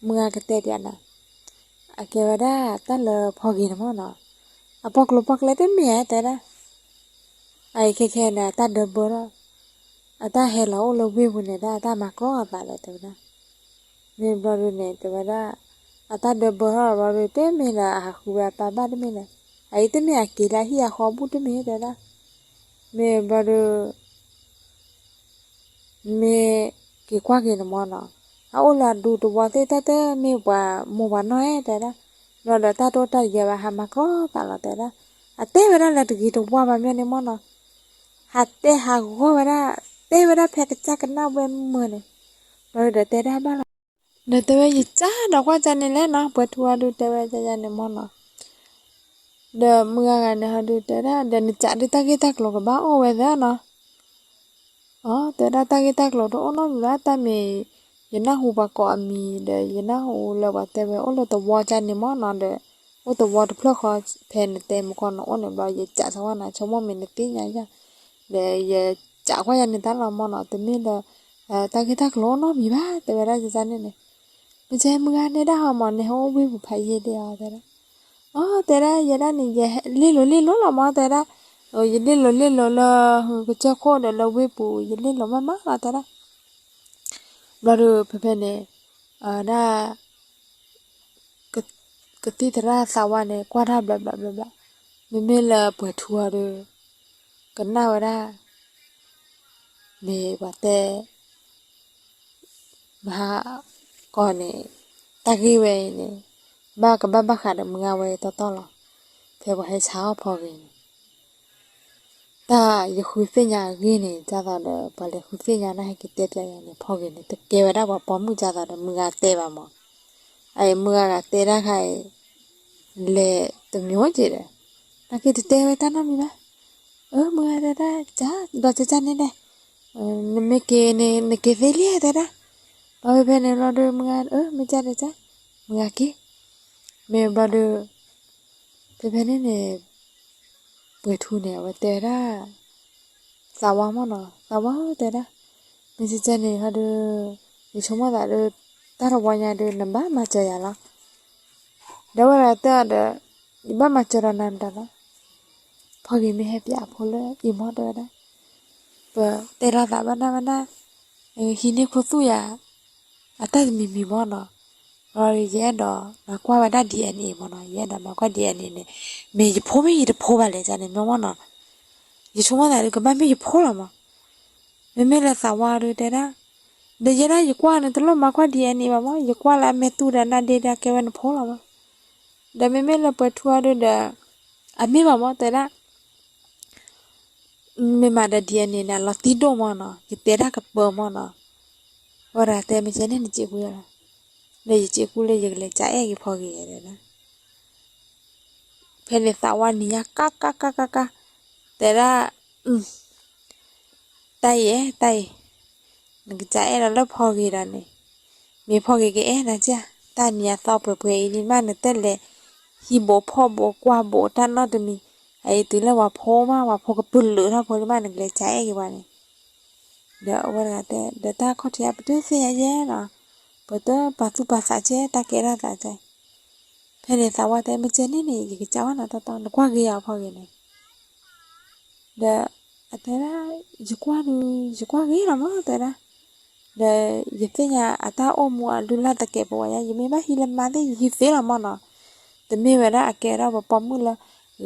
มึงกันเตะยันนะakewada ta le phogi na mo no apok le te mi te da ai khe na ta de bo ro ata he lo we bu ne da ta ma ko ba le te da me bo ru ne te da ata de bo ro ru te mi na ha khu ba de mi na ai te mi akila hi a kho bu te mi te da me bo ru me ki kwa ki na mo no ao là đủ đồ vật thế thế mi bà mua bán nói thế đó rồi là ta đôi ta giờ bà ham mà có ta là thế đó à té về đó là được gì đồ vật mà mi này món nó hạt té hạt gỗ về đó té về đó phải cái chắc cái nào bên mưa này rồi để té đó bao để té về gì cha đâu có cha này lấy nó bớt thua đủ té về cha này món nó để mưa ngày này đủ té đó để chả đi ta cái tắc lộc cái bao về đó nó té đó ta cái tắc lộc đó nó là ta mi yana hu ba ko ami de yana hu la ba te we o lo to wa cha ni mo no de o to wa de phlo kho phen te mo ko no o ne ba ye cha sa wa na cho mo min ne ti nya ya de ye cha kwa ya ni ta la mo no te mi de ta ki ta lo no mi ba te we ra cha ne ne mi che mu ga ne da ha mo ne ho wi bu phai ye de ya de ra te ra ye da ni ye li lo la mo te ra ye li lo la ko cha ko de la wi bu ye li lo ma la te ra baru pepene ada ketitra sawane kwara bla bla bla bla memela pethua de kana wara me bate ba kone tagiwe ne ba ka ba kha de mga we to lo phe ba he chao pho ge ta ye khu se nya ge ne ja da de ba le khu se nya na he ke te pya ya ne pho ge ne te ke wa da ba po mu ja da de mga te ba mo ai mga ga te ra khai le te myo ji de ta ke te we ta na mi ba mga da da ja da cha ne ne me ke ne ke ve li da da ba be ne lo de mga me ja de ja mga ke me ba de pe ne bữa thu này và tè ra sao mà nó sao tè ra mình chỉ chơi này ha đưa thì chúng ta đã đưa ta ra ngoài nhà đưa nằm bá mà chơi à lo đâu là ta đã đi bá mà chơi ra nằm đó phơi gì mình hẹp dạ phơi lên im hết rồi đó và tè ra đã ban na khi này có tuổi à ta mình bỏ nó rồi giờ đó mà qua vào đã DNA mà nó giờ đó mà qua DNA này mình chỉ phô mình chỉ phô vào lại cho nên mà nó chỉ chúng ta là cái bạn mình chỉ phô là mà mình là sao vào rồi đó để giờ đó chỉ qua này tụi mà qua DNA mà chỉ qua là mình tu ra để ra cái bạn phô là mà để mình là bật thua rồi đó à mình mà thế đó me ma da dia ni na lo ti do mo no ki te da ka po mo no ora te me che ni che ku ya le che ku le ye le cha e ki pho ki ye de na phe ne sa wa ni ya ka te da tai ngi cha e lo pho ki da ni me pho ki ke e na cha ta ni ya so pwe ni ma ne te le hi bo pho bo kwa bo ta no to mi ai tu le wa pho ka pu lu na pho ma ne le cha e ki ba ni de wa ga te de ta kho ti ya pu se ya ye na pu to pa su pa sa che ta ke ra ta cha phe ne sa wa te me che ni ki cha wa na ta kwa ki ya pho ki ni de a te ra ji kwa ki ra mo te ra de ye te nya ata o mu a lu la ta ke po ya ye me ba hi le ma de hi fe la mo na te me wa ra a ke ra pa mu la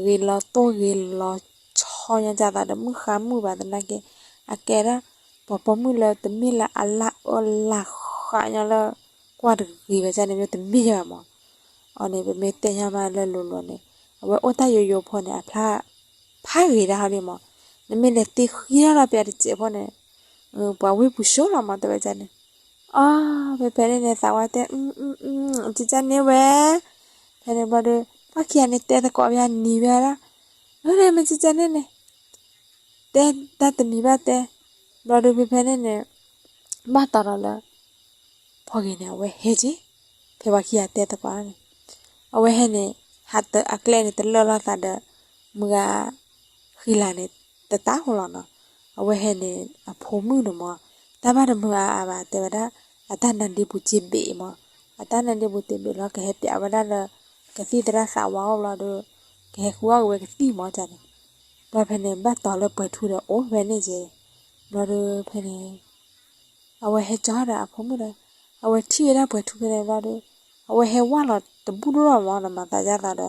ri lo to ri lo cho nya ja da de mu kha mu ba de na ke a ke ra pa mu la te me la a la o la kha nya la kwa de ri ba ja ne me te me ya mo o ne be me te nya ma la lo ne wa o ta yo pho ne a pha ri ra ha le mo ne me le te khi ra pya de che pho ne pa we pu sho la ma te ba ja ne a be pe ne sa wa te chi cha ne we pe ne ba de pa kia ne te ko ya ni ba ra no ne me chi cha ne te ta te mi ba te ba de be pe ne ba ta ra la pho ki ne we he ji pe ba kia te ko ne a we he ne ha te a kle ne te lo la ta de mu ga khi la ne te ta ho la na a we he ne a pho mu no mo ta ba de mu a ba te ba da a ta nan di bu chi be mo a ta nan di bu te be la ke he pya ba da la ke si tra sa wa la do ke khu wa we ke si mo cha ne ba phe ne ba ta le pwe thu de o we ne je lo do phe ne a we he cha da a pho mu da a we thi da pwe thu ke la do a we he wa la te bu do ma na ma ta ja da da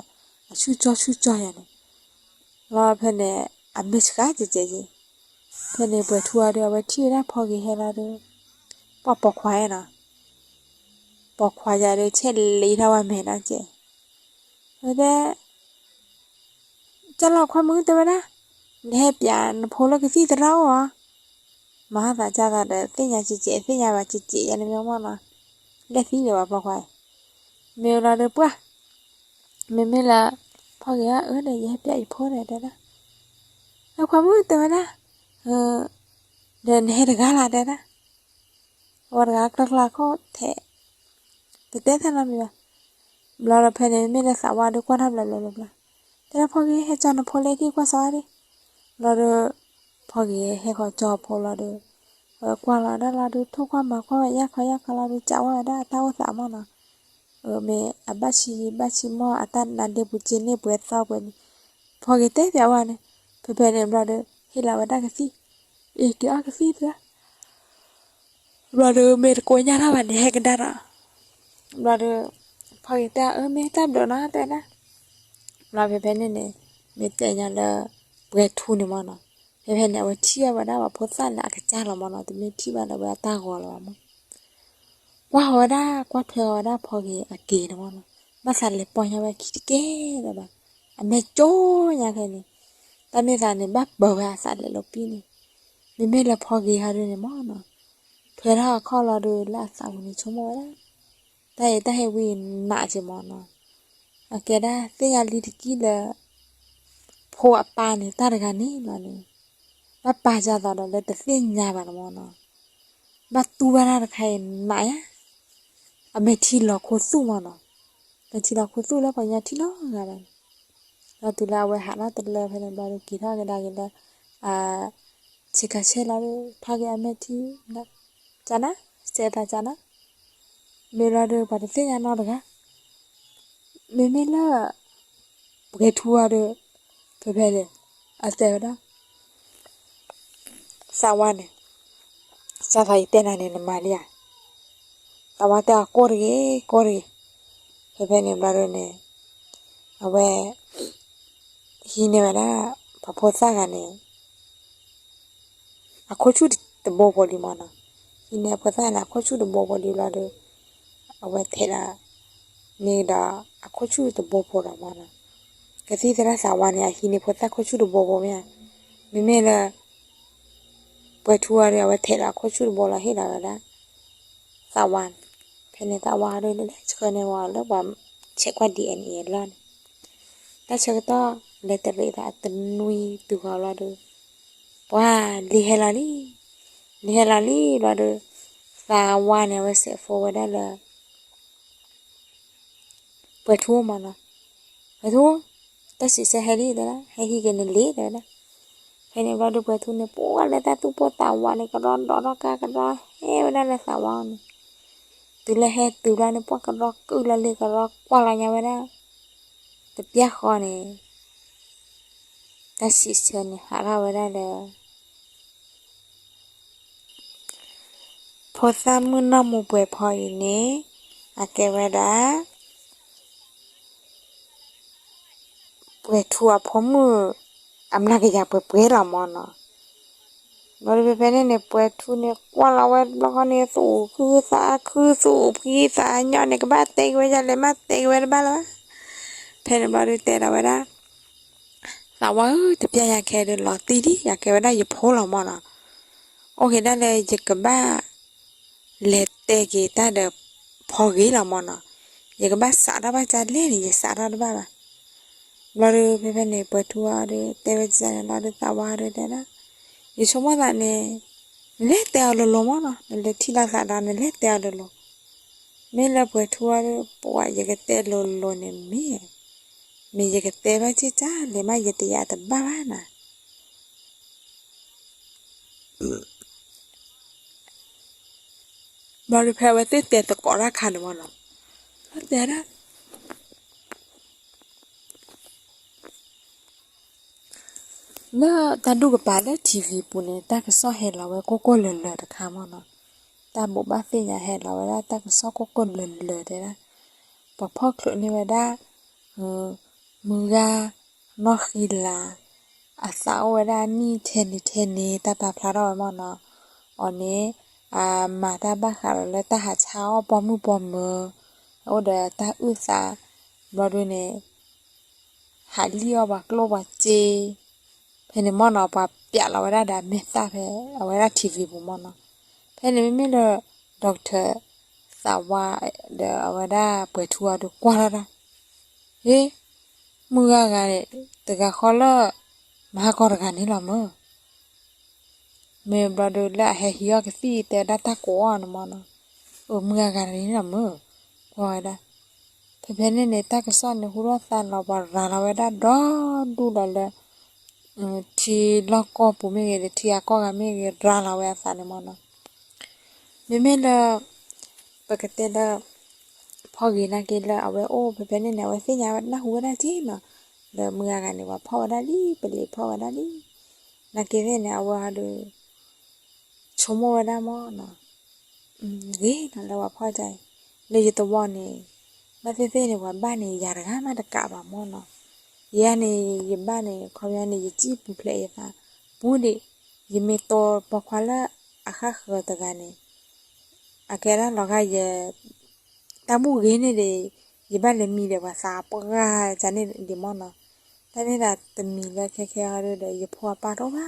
a chu cho ya ne la phe ne a mis ka je phe ne pwe thu a de a we thi da pho ki he la do pa khwa ya na pa khwa ja de che le da wa me na je de cha la khwa mu te ba da ne pya na pho lo ke si tra wa ma ta ja da de te nya te nya ba ya ne me ma na le si de wa pa khwa me la de pwa me la pho ki a de ye pya i pho de da la khwa mu te ba da de ne de ga la de da wa ga la ko te te na mi ba bla la phe ne me la sa wa de kwa na bla bla te la pho ki he cha na pho le ki kwa sa de la de pho ki he ko cho pho la de qua la da la de thu kwa ma kwa ya kha la de cha wa da ta wa sa ma na me abachi mo ata na de bu che ne bu sa bu ni pho ki te pya wa ne pe ne bla de he la wa da ka si e ki a ka si da bla de me ko nya la ba ne he ka da ra bla de pho ki ta me ta do na te na bla pe ne me te nya la bu thu ni ma na pe ne wa thi ya ba da ba pho sa na ka cha la ma na te me thi ba da ba ta ko la ma qua ho da qua thơ da pho ki a ki na ma na ba sa le po nya ba ki ke da ba a me cho nya ke ni ta me sa ne ba bo ba sa le lo pi ni me la pho ki ha de ne ma na thwe ra kho la de la sa ni cho mo da ta he wi na che mo na a ke da se ya li ki la pho a pa ni ta ga ni la ni ba pa ja da le te se nya ba na mo na ba tu ba ra khai na ya a me thi lo kho su mo na te thi lo kho su la pa nya thi lo ga ba la tu la we ha na te le phe ne ba ki tha ga da ke la a che ka che la pha ga me thi na cha na se ta cha na me la de ba de se nya na da me la bu thu a de phe le a te da sa wa ne sa fa te na ne ma li ya sa wa ta ko re phe ne bla de ne a we hi ne ba da pa pho sa ga ne a kho chu de bo bo li ma na hi ne pho sa na kho chu de bo bo li la de a we the la ne da a kho chu de bo bo la ma na ke si tra sa wa ne hi ne pho sa kho chu de bo bo me မိမဲလာပွဲထူရတဲ့ဝထဲလာခေါ်ချူဘောလာဟဲလာလာစာဝန်ဖဲနေတာဝါရလေချကနေဝါလောဘာချက်ကွက် DNA လာတချက်တော့လက်တရီတာတနွီတူခါလာတော့ဝါလီဟလာလီလာတော့စာဝန်နဲ့ဝဆက် forward လာပွဲထူမနာပွဲထူတက်စီစဟဲလီလာဟဲဟီကနေလေလာဖဲနေဘာတို့ပွဲထူနေပေါ်လာတာသူပေါ်တာဝါနေကတော့တော့ကာကတော့ဟဲဝလာလာစာဝန်သူလည်းဟဲသူလာနေပေါ်ကတော့ကူလာလေကတော့ကွာလာညာဝဲတာတပြက်ခေါ်နေတက်စီစနေဟာလာဝဲတာလေဖောစာမနမပွဲဖော်ရင်နေအကဲဝဲတာပွဲထူအဖော်မှုအမနာကရပွဲရမနော်ဘာလို့ပဲနေပွဲထူနေကွာလာဝဲလောကနေဆိုคือสู่พี่สาညနေကဘာတေဝဲကြလေမတေဝဲဘာလားဖဲနေဘာလို့တဲတာဝဲတာသာဝတပြရခဲတယ်လောတီဒီရခဲဝဲတာရဖိုးလောမနော်โอเคဒါလေကြကဘာလက်တဲကြီးတာတဲ့ဖော်ကြီးလောမနော်ရကဘာစားတာဘာကြလဲနေစားတာဘာဘာဘာလို့ပဲနေပွဲထူရတယ်တဲဝဲကြလာတဲ့သာဝရတဲ့လားရချုံမတာနေလက်တဲလောမနော်လက်ထီလာစားတာနေလက်တဲလောမဲလပွဲထူရပွားရကတဲ့လောနေမေရကတဲ့ဘာချစ်ချာလေမရတဲ့ရတဲ့ဘာဘာနာဘာလို့ဖဲဝတဲ့တဲ့ကောရခါနမနော်တဲ့ရနာတန်ဒုကပါလေ TV ပူနေတာကဆော့ဟဲလာဝဲကိုလလတခါမနော်တာဘဘာဖညာဟဲလာဝဲတာကဆော့ကိုလလတဲ့လားပဖောက်လို့နေဝဒါမူကနော်ခီလာအစာဝဒါနီထဲနေတပဖလာတော့မနော်အော်နေမာတာဘခါလဲတဟာချောပေါ်မှုဟိုဒါတာဥစာဘာလို့နေဟာလီယောဘကလောဘချေဖဲနေမနော်ပါပြလာဝဒါမေစာဖဲအဝဒါ TV ဘူမနော်ဖဲနေမိတော့ဒေါက်တာစာဝါအဝဒါပွဲထူရတော့ကွာလာဟေးမူကတဲ့တကခေါ်လို့မဟာကောရကနေလာမမေဘဒလာဟဲဟီယကစီတဲ့ဒတာကောနမနအိုမူကကနေလာမခွာဒါဖဲနေတကဆန်ဟူရဆန်လာပါရာလာဝဒါဒေါဒူလာလေတီလောကပူမေရတီအကောကမေရရာလာဝဲဆန်နမနမေလာပကတဲ့လာဖော်ကြီးနာကေလာအဝဲအိုဖဲနေဝဲစညာနာဟူဒါတီနော်လေမူကနေဝဖော်ဒါလီပလီဖော်ဒါလီနာကေနေအဝါဒချုံမဝဒါမောနော်ဂေးနော်လောဖော်ကြလေရတော့နေမဖေနေဝဘာနေရရကမတကပါမောနော်ရနေရဘာနေခေါ်ရနေကြည့်ပူဖလေဖာဘူးဒီရမေတော်ပခွာလာအခါခတကနေအကဲလာလောကရတမှုရင်းနေတယ်ရဘာလည်းမိတယ်ပါစာပကဂျာနေဒီမောနော်တနေ့တာတမီလက်ခဲရတဲ့ရဖွာပါတော့ပါ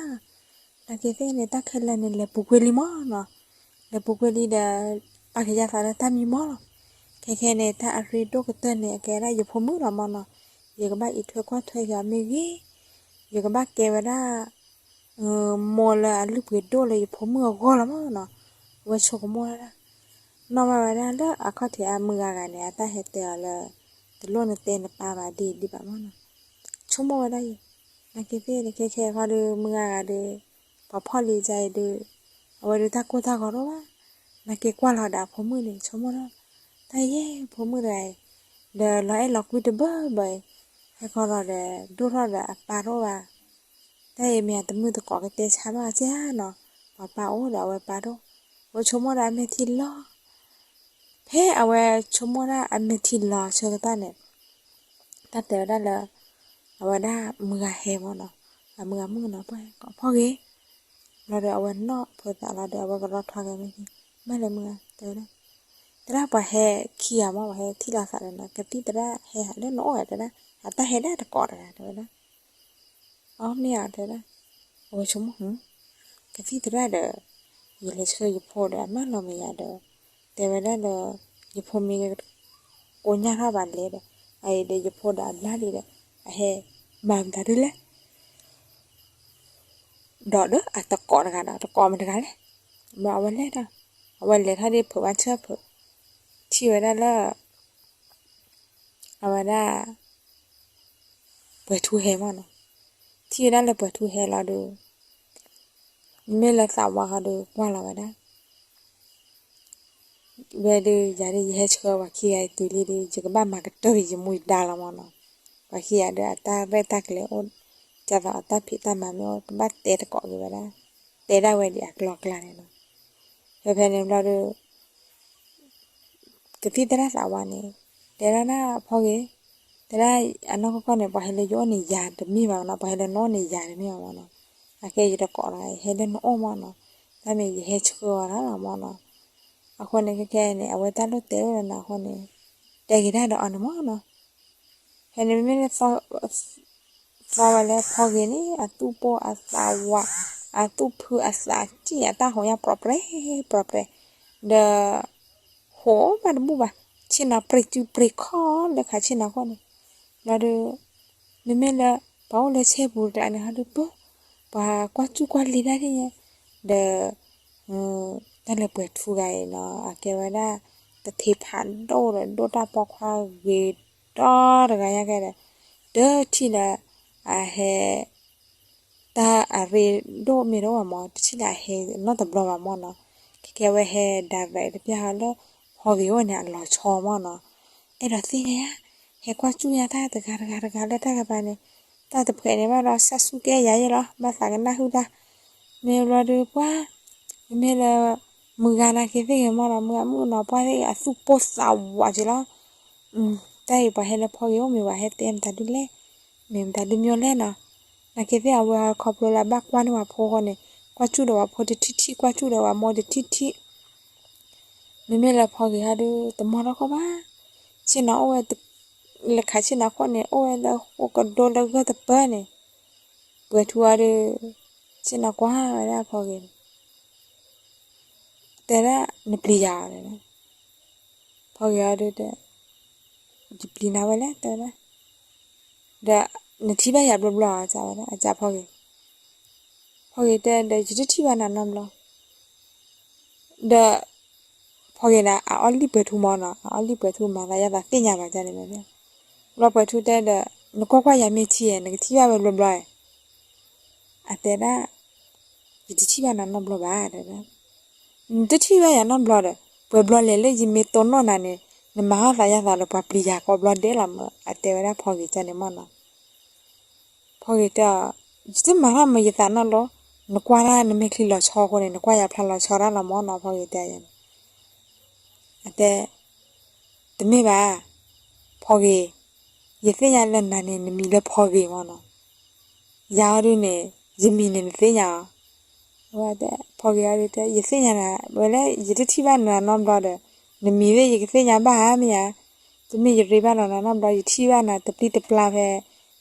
တကယ်နဲ့တခက်လည်းနဲ့လေပူခွေလီမောနော်လေပူခွေလီတဲ့ပါခရစားတဲ့တမီမောခဲနဲ့တအရီတော့ကတဲ့နဲ့အကဲရရဖို့မှုတော့မောနော်ရကဘာအထွေခွာထွေရမေကြီးရကဘာကေဝဒါမောလာလူပွေတော့လေဖို့မှုကောလာမောနော်ဝချုကမောလာနော်မရတဲ့အခါတည်းအမှုကနေအတဟက်တယ်လေတလို့နဲ့တဲ့ပါပါဒီပါမောနော်ချုံမောဒါရနာကေဖေခဲခေါ်တယ်မှုကတဲ့ပဖော်လီကြိုက်တယ်အဝရတာကိုတာခေါ်တော့နာကေကွာလာတာဖို့မှုလေချုံမောတော့တရဲ့ဖို့မှုတယ်လေလိုက်လောက်ဝစ်ဘဘဲခေါ်ရတယ်ဒူရတာပါတော့ပါတဲ့မြတ်တမှုတကောကတဲ့ချာပါကြာနော်ပါအိုးတော့ဝပါတော့ဝချုံမောတာမေတီလောဖဲအဝဲချုံမောတာအမေတီလောချေတာနဲ့တတဲ့ဒါလာအဝဒါမူကဟဲမောနော်အမူကမှုနော်ပဲဖော်ကြီးလာတော့အဝနော်ဖော်တာလာတော့အဝကတော့ထားခဲ့မယ်မလည်းမူကတဲ့တရာပါဟဲခီယာမောဟဲထီလာစားတယ်နော်ကတိတရာဟဲဟာနော်အဲ့ဒါအတဟဲတဲ့ကောတာတယ်နော်အော်မြရတယ်我什么个屁的的，伊来车一破的，蛮老没呀的，แต่เวลา的一破没个我伢他办来的，哎的一破的哪里的，哎，蛮大的嘞，ดอเด้ออะตะกอนะกันตะกอมันกันเลยบ่เอาไว้เลยนะเอาไว้เลยถ้าได้เผื่อว่าเชื่อเผื่อที่ไว้ได้แล้วเอาไว้ได้เปิดทูเฮมันเนาะที่ได้เลยเปิดทูเฮเราดูไม่ละสาวว่าเขาดูว่าเราไว้ได้เวดูอย่าได้เฮชก็ว่าขี้ไอ้ตุลีดีจะก็บ้านมากระตุ้ยจะมุยดาละมันเนาะว่าขี้ไอ้เด้อตาเรตักเลยโอจะว่าตาผิดตามาไม่โอบ้านเตะตะกออยู่ไว้ได้เตะได้ไว้ดีอะกลอกลาเนี่ยเนาะเพื่อนๆเราดูกะทิตระสาวานี่แต่ละน่ะพอเกแต่ละอันนั้นก็เนี่ยพอให้เลยย้อนนี่ยาดมีมาเนาะพอให้เลยนอนนี่ยาดมีมาเนาะอะแกอยู่ตะกออะไรให้เลยนอนมาเนาะถ้ามีเฮชก็ว่าละมาเนาะอะคนนี่แค่เนี่ยเอาไว้ตาลุเตแล้วนะคนนี่แต่กี่ได้ดอกอันมาเนาะให้เลยไม่ได้ฟ้าเลยพอเกนี่อะตุโปอะสาวะอะตุพืออะสาจีอะตาหอยปรบเรเดโหมันบุบะชินาปริจูปริคอเลยค่ะชินาคนนี่แล้วดูนี่แม่ละเป้าเลยเชบูดอันนี้ฮะดูปุ๊บว่ากว่าจูกว่าลีได้ที่เนี่ยเดนั่นเลยเปิดฟูไกเนาะอาเกว่าได้แต่เทพันโดเลยโดตาปอกควาเวดออะไรอย่างเงี้ยเด้อที่ละอาเฮตาอาเรโดมีโรว่าหมอที่ละเฮนอตบลอว่าหมอเนาะแค่ว่าเฮดาร์ไรเดี๋ยวฮะแล้วพอเกี่ยวเนี่ยหล่อชอมเนาะไอ้ดอกที่เนี่ยเฮกว่าจูยาตาตะการแล้วตากับไปเนี่ยตาตะเพื่อนเนี่ยว่าเราสักสุกใหญ่เหรอมาสักกันนะฮู้ดาเมื่อเราดูว่าเมื่อเรามือกันนะคิดว่ามันเรามือเนาะพอที่อาสุโปสาวว่าจิละแต่อีกพอเห็นแล้วพอเกี่ยวมีว่าเห็นเต็มตาดูเลยเต็มตาดูมีอะไรเนาะนะคิดว่าว่าขอบเราบักวันว่าพอคนเนี่ยกว่าจูดว่าพอจะทิกว่าจูดว่าโมจะทิไม่เมื่อเราพอกี่ฮะดูแต่มอเราก็ว่าชินะโอ้ยเลยขาชินะคนเนี่ยโอ้ยแล้วโอ้ก็โดนแล้วก็ตะเปิ้ลเนี่ยเปิดทัวร์ดูชินะกว่าแล้วพอกี่แต่ละนปลียาเลยนะพอกี่ฮะดูแต่จิปลีนาไว้แล้วแต่ละเดี๋ยวนที่บ้านอยากบล็อกจ้าแล้วจ้าพอกี่แต่จุดที่บ้านนั่นบล็อกเดี๋ยวพอกี่นะอัลลีเปิดทัวร์มานะอัลลีเปิดทัวร์มาแล้วอยากได้ยังไงจ้าเนี่ย เราเปิดทูได้เด้อนกว่าอย่ามีเทียนกที่ว่าเป็นบลอยอะแต่ละอยู่ที่ว่านั้นบลอบาเด้อจะที่ว่าอย่านั้นบลอเด้อเปิดบลอเลยจิมีต้นนอนนั่นเนี่ยมาหาสายาสารปปลียาก็บลอเด้ละมอะแต่ว่าพอกี่จันเนี่ยมันนะพอกี่จะจะมาหาไม่ยตานั่นหรอนกว่าละนี่ไม่คลีหล่อชอคนเนี่ยนกว่าอย่าพลันหล่อชอละละมันนะพอกี่แต่ยันอะแต่ไม่บ้าพอกี่ยี่สิบยันเล่นนั่นเนี่ยมีเล่พอกี่มันนะยาวดูเนี่ยจะมีเนี่ยไม่เป็นยาว่าแต่พอกี่อะไรแต่ยี่สิบยันนะเวลายี่สิบที่บ้านนอนบลอเด้อเนี่ยมีเว้ยยี่สิบยันบ้าไม่ยาจะมียี่สิบบ้านนอนบลอยี่ที่บ้านน่ะตะปลีตะปลาเพ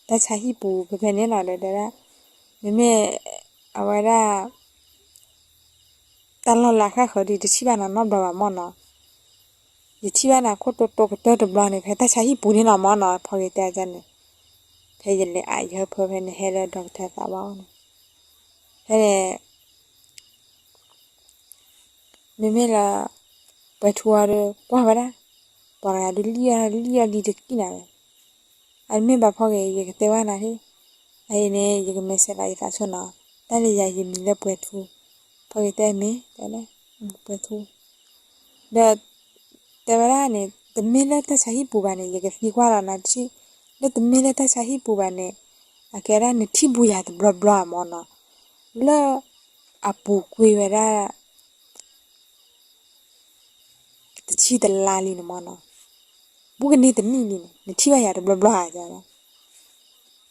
แต่ใช้ฮิปูเพเนี่ยนอนเลยเด้อไม่เอาไว้ได้ตลอดราคาเขาดีที่บ้านนอนบลอว่ามันเนาะยี่ที่บ้านน่ะโคตรโตก็ตะบลอเนี่ยแต่ใช้ฮิปูนี่นอนมันเนาะพอกี่แต่จันเนี่ยเพยันเลยไอ้เหี้ยเพเนี่ยเฮเลด็อกเตอร์สาวเอาเฮ้ไม่ละไปทัวร์กว่าไปละปะราดูเลียดีเด็กกินอะไรอันไม่แบบพอกี่ยี่แต่ว่านะที่ไอ้เนี่ยยี่ก็ไม่เสร็จอะไรฟ้าชนะแต่เลยยายยี่มีเล่เปิดทัวร์พอกี่แต่ไม่แต่ละเปิดทัวร์เด็ดแต่เวลาเนี่ยแต่ไม่เล่แต่ใช้ฮิปูบานเนี่ยยี่ก็ฟีกว่าแล้วนะที่เล่แต่ไม่เล่แต่ใช้ฮิปูบานเนี่ยอาแกได้เนี่ยที่บุยาตบลามันเนาะเล่อาปูคุยเวลาที่ตลาลีนมันเนาะบุกันนี่แต่นี่เนี่ยที่ว่าอยากจะบลาจ้ะนะ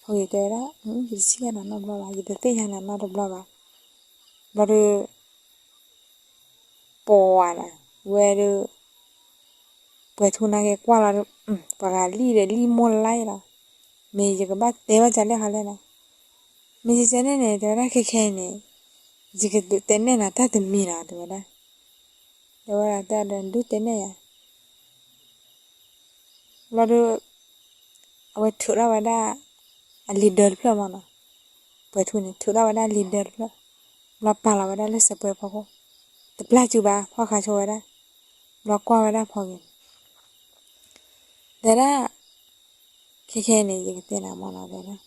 พอกี่แต่ละยี่สิบยันนั่นบลายี่สิบยันนั่นบลาบรูปอนะเวรูเปิดทุนอะไรกว่าละปากาลีเดลีมอลไล่ละเมย์จะกับบ้าเตว่าจะเล่นอะไรนะ มีเจเนเนี่ยเดี๋ยวได้แค่เนี่ยจิกเต้นเนี่ยนะถ้าจะมีนะเดี๋ยวได้แต่เดินดูเต้นเนี่ยเราดูเอาไว้ถือเราไว้ได้leader เพื่อมันนะเปิดทุนถือเราไว้ได้ leader เพื่อเราปาเราไว้ได้เลยสเปรย์พอก็แต่ปลาจูบาพอขาโชว์ไว้ได้เรากว่าไว้ได้พอกินแต่ละแค่เนี่ยจิกเต้นนะมันนะเดี๋ยวนะ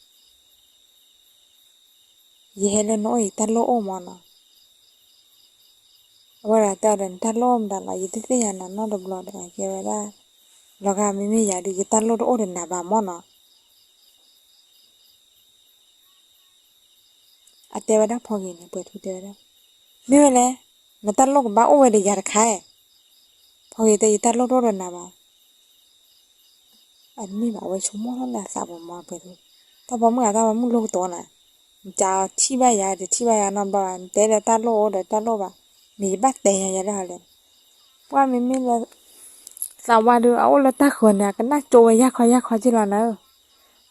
ยี่ห้อเลยน้อยแต่โลโอมันนะว่าแต่เดินแต่โลมดันละยี่ที่ที่ยันนั่นนอดบลอดกันแค่ไว้ได้เราก็ไม่อยากดูยี่แต่โลโอเดินหน้าบ้านมันนะอาเทวดาพอกินเปิดทุเทวดาไม่เป็นไรนั่นแต่โลกบ้าโอ้ยเดี๋ยวอยากขายพอกินแต่ยี่แต่โลโอเดินหน้าบ้านอันนี้แบบว่าชั่วโมงละสามวันมาเปิดทุแต่พอมึงโลกตัวน่ะจะที่บ้านยาเดี๋ยวที่บ้านยานอนบ้านแต่เดี๋ยวแต่โลเดี๋ยวแต่โลบ้ามีบ้านแต่ยังได้เลยว่าไม่เลยสามวันดูเอาละตาคนเนี่ยก็น่าโจยยากคอยจีละเนอะ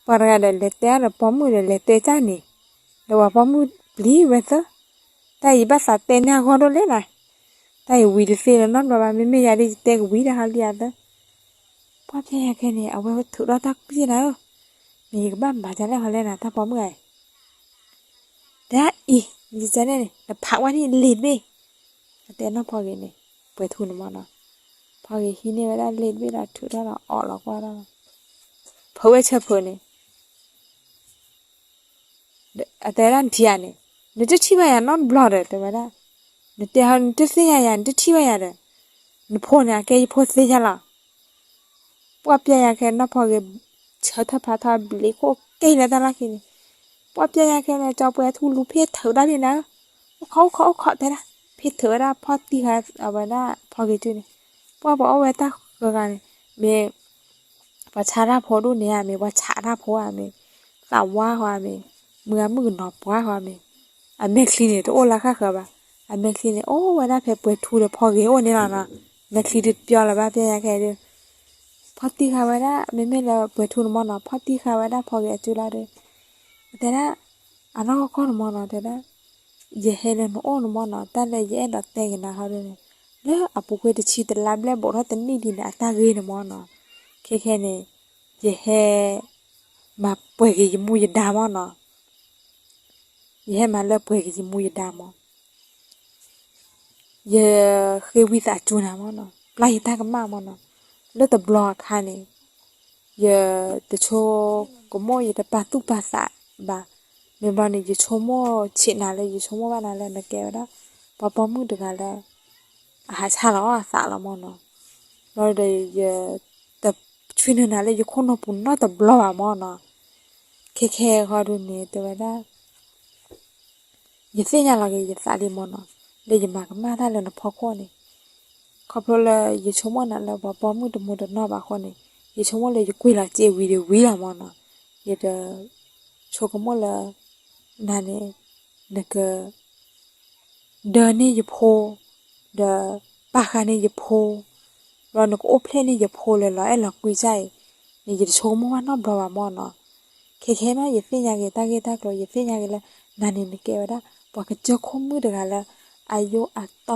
ปะระเดี๋ยวเล็ดแต่ละพอมือเดี๋ยวเล็ดแต่จ้านี่เดี๋ยวว่าพอมือปลีเวทแต่ยี่บ้านสัตว์เต็นเนี่ยคนโดนเล่นน่ะแต่วีดีเซลนอนบ้านไม่อยากได้เต็กวีได้หาเดียดพอเพียงแค่นี้เอาไว้ถือเราตักพี่นะมีก็บ้านบาดจะเล่นเขาเล่นน่ะถ้าพอเมื่อไงได้อีมีจะเนี่ยแต่พักวันนี้ลีดไปแต่น้องพอกินนี่เปิดทุนมาเนาะพอกินที่นี่ไม่ได้ลีดไปละถือได้ละออกหรอกว่าได้เพราะว่าเชื่อเพลินนี่แต่ร้านที่อันนี้นึกจะที่ว่าอย่างนอนบล็อดเลยแต่ว่าได้นึกแต่เขานึกเสียอย่างนึกที่ว่าอย่างเลยนึกพอเนี่ยแกยี่พอเสียละว่าเปียอย่างแค่น้องพอกินเชื่อถ้าพาทาบิลิโก้เกยเลยแต่ละกินว่าเปียอย่างแค่เนี่ยจะไปทุลูเพชรเถอะได้เลยนะเขาแต่ละเพชรเถอะได้พอตีเขาเอาไว้ได้พอกินจุนี่ว่าบอกเอาไว้ตาก็กันเมย์ว่าชาดาพอดูเนี่ยเมย์ว่าชาดาพออ่ะเมย์สาวว่าเขาอ่ะเมย์มือมือหนอบว่าเขาอ่ะเมย์อันเมย์คลีนี่ตัวโอละค่ะครับอันเมย์คลีนี่โอ้วันนั้นเพเปิดทูเลยพอเกโอนี่ล่ะนะเมย์คลีดิเปียวละบ้าเปียแค่เดียวพอตีเขาไว้ได้เมย์เราเปิดทูนมันเนาะพอตีเขาไว้ได้พอเกจุฬาเลยแต่ละอันนั้นก็คนมันเนาะแต่ละเย่เฮเลนโอ้นมันเนาะแต่ละเย่ดอเตกันนะเขาเลยแล้วอาปุกเวทชีตลาบแล้วบอกว่าแต่นี่ดีนะตาเกยนมันเนาะแค่เนี่ยเย่เฮมาป่วยกี่มูยดามอนเนาะเย่มาเลิกป่วยกี่มูยดามอนเย่เคยวิสาจูนามอนเนาะปลายตากมามันเนาะแล้วแต่บล็อกค่ะเนี่ยเย่แต่โชก็มอเย่แต่ปาตุปาสะบาเมื่อวันนี้จะโชโมชินาเลยจะโชโมวันนั้นเลยนะแกว่าปอปอมือดึกอะไรอาหารชาแล้วอ่ะสาละมันเนาะเราเดี๋ยวแต่ช่วยนั่นเลยจะคนเอาปุ่นเนาะแต่บล็อกอะมันเนาะแค่เขาดูเนี่ยแต่ว่าได้ยิ่งเสียงอะไรก็ยิ่งสาดีมันเนาะเลยยิ่งมากมาได้เลยนะพอคนนี่ขอบคุณเลยยิ่งชมว่านั่นแล้วว่าปอมือดนอกบางคนนี่ยิ่งชมว่าเลยยิ่งกุยละเจวีเดียววิละมันเนาะยิ่งเดโชกมเลยนั่นเนี่ยนึกเดินนี่ยิ่งโพเดปากนี่ยิ่งโพเรานึกโอเพลนี่ยิ่งโพเลยเหรอไอ้หลักกุยใจนี่ยิ่งโชมว่านอกบรามันเนาะแค่เนาะยิ่งเสียงกี่ตากี่ตากลัวยิ่งเสียงกี่ละนั่นนี่นึกว่าได้ว่าก็เจ้าคมมือเดือดละอายุอัตโต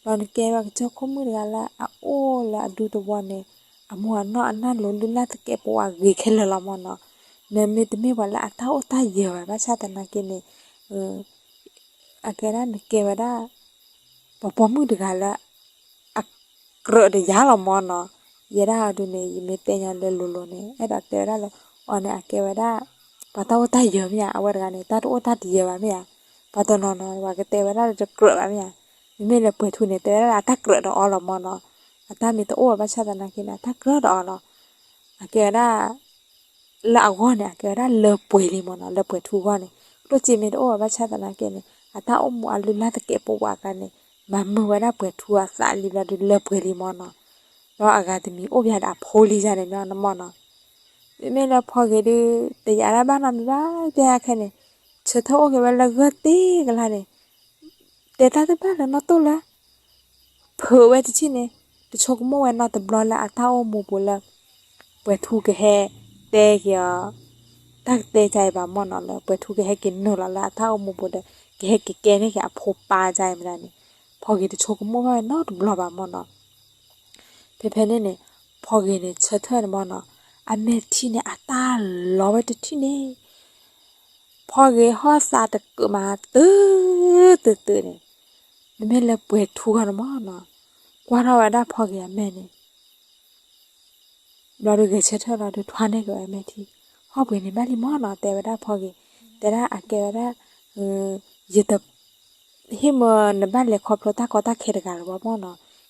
เรานึกว่าก็เจ้าคมมือเดือดละอ่ะโอ้ละดูตัวเนี่ยอ่ะมัวเนาะอันนั้นลุ้นละตะเก็บว่าเกยแค่ละมันเนาะเนี่ยมีแต่ไม่ว่าละอัตโอตาเยอะว่าชาตินักเนี่ยอาแกนั้นนึกว่าได้ปอมือเดือดละอ่ะกระเดียาละมันเนาะยาได้ดูเนี่ยยิ่งไม่เต็งยันเลยลุเนี่ยไอ้ดักเตอร์ได้เลยอ๋อเนี่ยอาแกว่าได้pata ota yo mia awar gane ta ota die ba mia pata no no wa ke te wa da je kro ba mia mi le pwe thu ne te da ta kro do all mo no ata mi to o ba cha da na ki na ta kro do no a ke da la awo ne a ke da le pwe li mo no le pwe thu wa ne to chi mi to o ba cha da na ke ne ata o mu alu la ta ke po wa ka ne ma mu wa da pwe thu wa sa li la le pwe li mo no no aga ti mi o bya da pho li ja ne no mo noไม่เราพอเกดูแต่ยาละบ้านเราไม่บ้าแต่แค่เนี่ยเชื่อเท่าโอเคว่าเราก็ตีกันละเนี่ยแต่ถ้าจะบ้านเราเนาะตัวละเผื่อไว้ที่นี่เนี่ยจะชกมั่วเนาะแต่บลอละอัตราโอมูบุละเปิดทูกแฮแต่เกี่ย ตักเตใจบามอนเลยเปิดทุกให้กินนูละถ้าเอามุบดแกให้แกนี่แกพบปลาใจไม่ได้นี่พอกินจะโชกมัวไปนอดบลอบามอนเพนี่เนี่ยพอกินเนี่ยเชิดเธอมอนอเมที่เนี่ยตาล้อไว้ที่นี่พอกินห่อซาตะกมาตื้อเนี่ยแม่เลยเปิดทุกข์มอนกว่าเราได้พอกินแม่เนี่ยเราดูเกเชิดเธอเราดูทวานได้กับแม่ที่ห่อเปิดเนี่ยแม่ที่มอนแต่ว่าได้พอกินแต่ได้อาเกว่าได้ยึดหิมในบ้านเล็กครอบครัวตาก็ตาเขตกันหรือว่ามอน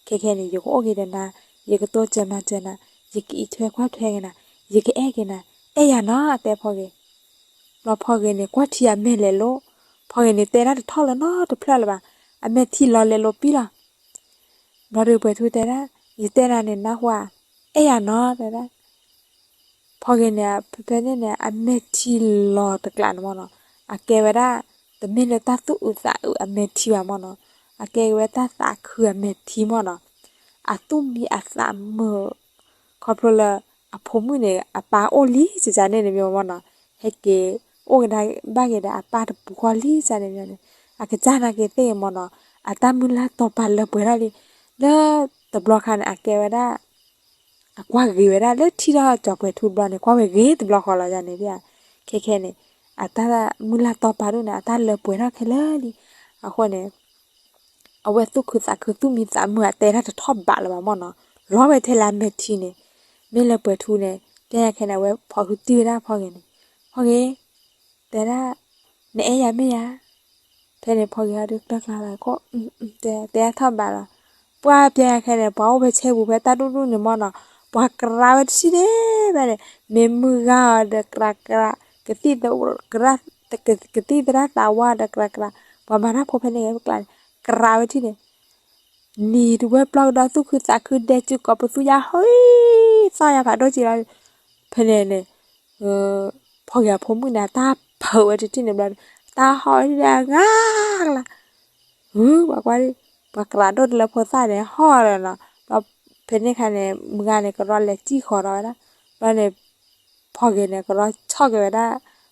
เคนี่อยู่ก็โอเคเดนะอยู่ก็ตัวเจนะอยู่ก็อีเทวความเทกันนะอยู่ก็กันนะอย่านะแต่พอกินเราพอกินเนี่ยกว่าที่แม่เลยโลพอกินเนี่ยแต่ละท่อแล้วเนาะตัวเพลละบ้าอเมที่เราเลยโลปีละเราดูไปทุกแต่ละอยู่แต่ละเนี่ยนะว่าอย่านะแต่ละพอกินเนี่ยเพื่อนเนี่ยอเมที่รอตะกลานมอนอาเกว่าได้แต่เมลตาสุอุตะอเมที่ว่ามอนอาเกว่าตาสาคืออเมที่มอนอาตุ้มมีอาสามมือคอพลละอาพมือเนี่ยอาปาโอลีจะจานเนี่ยมีมอนให้เกโอ้กันได้บ้ากันได้อาปาตะปุกอลีจานเนี่ยอาเกจานาเกเตมอนอาตามุลาตอปัลละเปิดอะไรแล้วตะบล็อกคันอาเกว่าได้กว่าเกว่าได้แล้วที่เราจอกไปทุบล็อกเนี่ยกว่าเกตบล็อกคอละจานเนี่ยแค่เนี่ยตามุลาตอปารุเนี่ยตาเลยเปิดอะไรแค่เลยคนเนี่ยเอาไว้ตู้คือตู้มีสามมือแต่ถ้าจะทอบบะละบ้ามอนล้อไปเทลาเมทีเนี่ยไม่เลยเปิดทูเนี่ยแต่แค่ไหนไว้พอคือตีได้พอกันพอเกแต่ละเนี่ยยาไม่ยาแค่เนี่ยพอเกดึกดักละก็แต่ทอบบะละปัวเปียแค่เนี่ยพอไปเชบุไปตาดูเนี่ยมอนปัวกราบชิเนี่ยแบบเนี่ยเมมือกาเดกรากระกติดกระกติดระตาวาเดกรากระพอมาถ้าพบเนี่ยก็กลายกราบที่เนี่ยนี่ดูเว็บล็อกดาวตู้คือจากคือเดจุกับปุตุยาเฮ้ยซอยผ่าโดจิราเพเนเนี่ยพออย่าพมือหน้าตาเผาไว้ที่เนี่ยแบบตาหอยแดงง่าล่ะบอกว่าปากกาโดนแล้วพอใส่เนี่ยห่อเลยนะเราเพนเนี่ยค่ะเนี่ยมืองานเนี่ยก็รอเล็กจี้ขอร้อยนะแล้วเนี่ยพอเกเนี่ยก็รอชอบกันไปได้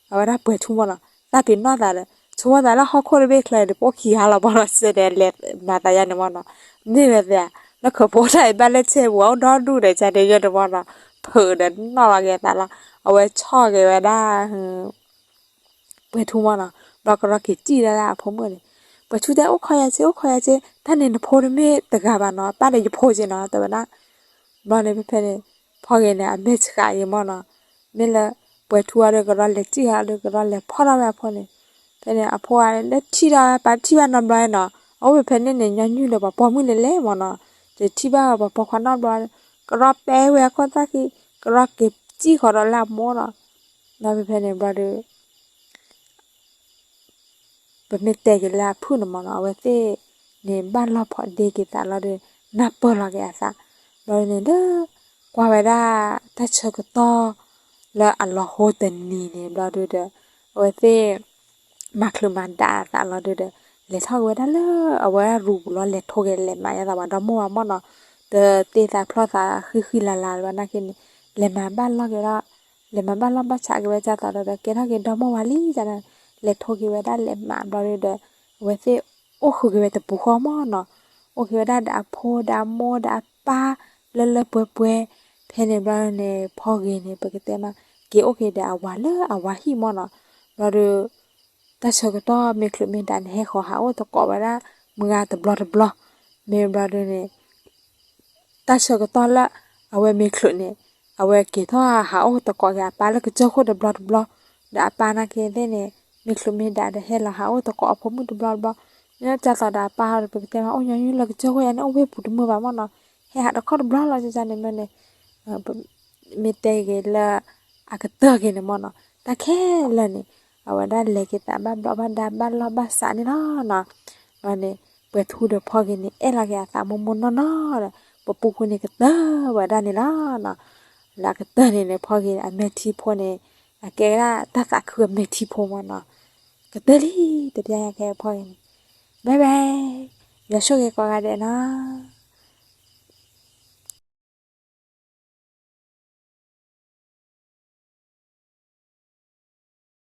เอาไว้ได้เปิดทุ่มวันละตาเป็นนอนแต่เลยช่วงนั้นแล้วเขาคนเบคเลยเดี๋ยวพวกขี้หาเราบอลเสด็จเล็ดมาตายยันมันนี่เลยเนี่ยแล้วเขาพูดได้บ้านเล็กเชฟว่าดอนดูได้ใจเดียวเดี๋ยวมันเผื่อเดินนอนอะไรแต่ละเอาไว้ช่อกันไว้ได้เปิดทุ่มวันเราก็รักกิจจีได้ละผมก็เลยเปิดชุดได้โอ้คอยเจท่านเนี่ยพูดไม่แต่กาบานเนาะป้าเนี่ยจะพูดจริงเนาะแต่ว่านะบ้านเนี่ยเพื่อนพอเงี้ยเนี่ยไม่ใช่ยังมันเนาะนี่แหละเปิดทัวร์เลยก็รักเล็กจีฮะเลยก็รักเล็กพ่อเราแบบพ่อเนี่ยแต่အဖိုးကလည်းထိတာပါထိပါနော်ဘလိုင်းနော်အဝေဖက်နေနေညညူလေပါပေါ်မှုလေလဲမနော်ဒီထိပါပါပေါ်ခနော်ဘလိုင်းကရပဲဝဲခေါ်တာကီကရကေကြီးခေါ်တော့လာမောနော်နောက်ဖက်နေပါတော့ပမစ်တဲ့ကလာဖုန်မနော်အဝဲသေးနေဘာလောဖော်ဒေကတာလော်နပ်ပေါ်လာကစားလော်နေတော့ကွာဝဲတာတချကတော့လာအလောဟိုတနီနေဘလာတော့အဝဲသေးมาคลุมันดาตาเราเด้อเลยทอกไว้ได้เลยเอาไว้รูบล้อเลยทอกเลยมาอย่าตะวันดอมัวมอเนาะเตเตตาพลอตาคือลาว่านะกินเลยมาบ้านลอกก็เลยมาบ้านลอกบ้านฉากไว้จ้าตาเด้อเกถ้ากินดอมัววาลีจ้ะนะเลยทอกไว้ได้เลยมาเราเด้อไว้สิโอ้คือไว้แต่ปูคอมอเนาะโอเคไว้ได้ดาโพดาโมดาป้าเลป่วยเพเนบลาเนพอกินเนี่ยปกติมาเกโอเคเดอาวาเลอาวาหิมอเนาะเราเด้อแต่ชก็ต้องมีคลิปมีดันให้ขอหาว่าตะกอบไว้ละมึงอาตะบลอมีบลอเนี่ยแต่ชก็ต้องละเอาไว้มีคลิปเนี่ยเอาไว้เกี่ยวกับหาว่าตะกอบกับปลาแล้วก็เจ้าคนตะบลอเดี๋ยวปลานักเก็ตเนี่ยมีคลิปมีดันให้เราหาว่าตะกอบผมมึงตะบลเนี่ยจะต่อดาปลาหรือเป็นแต่ว่าโอ้ยยังแล้วก็เจ้าคนนั้นเอาไว้ปุดมือแบบมันเนาะให้หาตะกอตะบลเราจะเนี่ยมันเนี่ยมีเตะกันละอากาศเตะกันเนี่ยมันเนาะแต่แค่ละเนี่ยเอาไว้ได้เลยกิตาบ้านบ้านดาบ้านเราบ้านสานี่เนาะวันนี้เปิดทูเดี๋ยวพอกินนี่เราแกสามมุนเนาะปปูคนนี้ก็เตอไว้ได้นี่เนาะแล้วก็เตอเนี่ยพอกินอันเมทีพอเนี่ยแกละถ้าสักคือเมทีพอมันเนาะก็เตอรี่แต่ยังแกพอกินบ๊ายบายอย่าช่วยแกก่อนกันเด้อนะ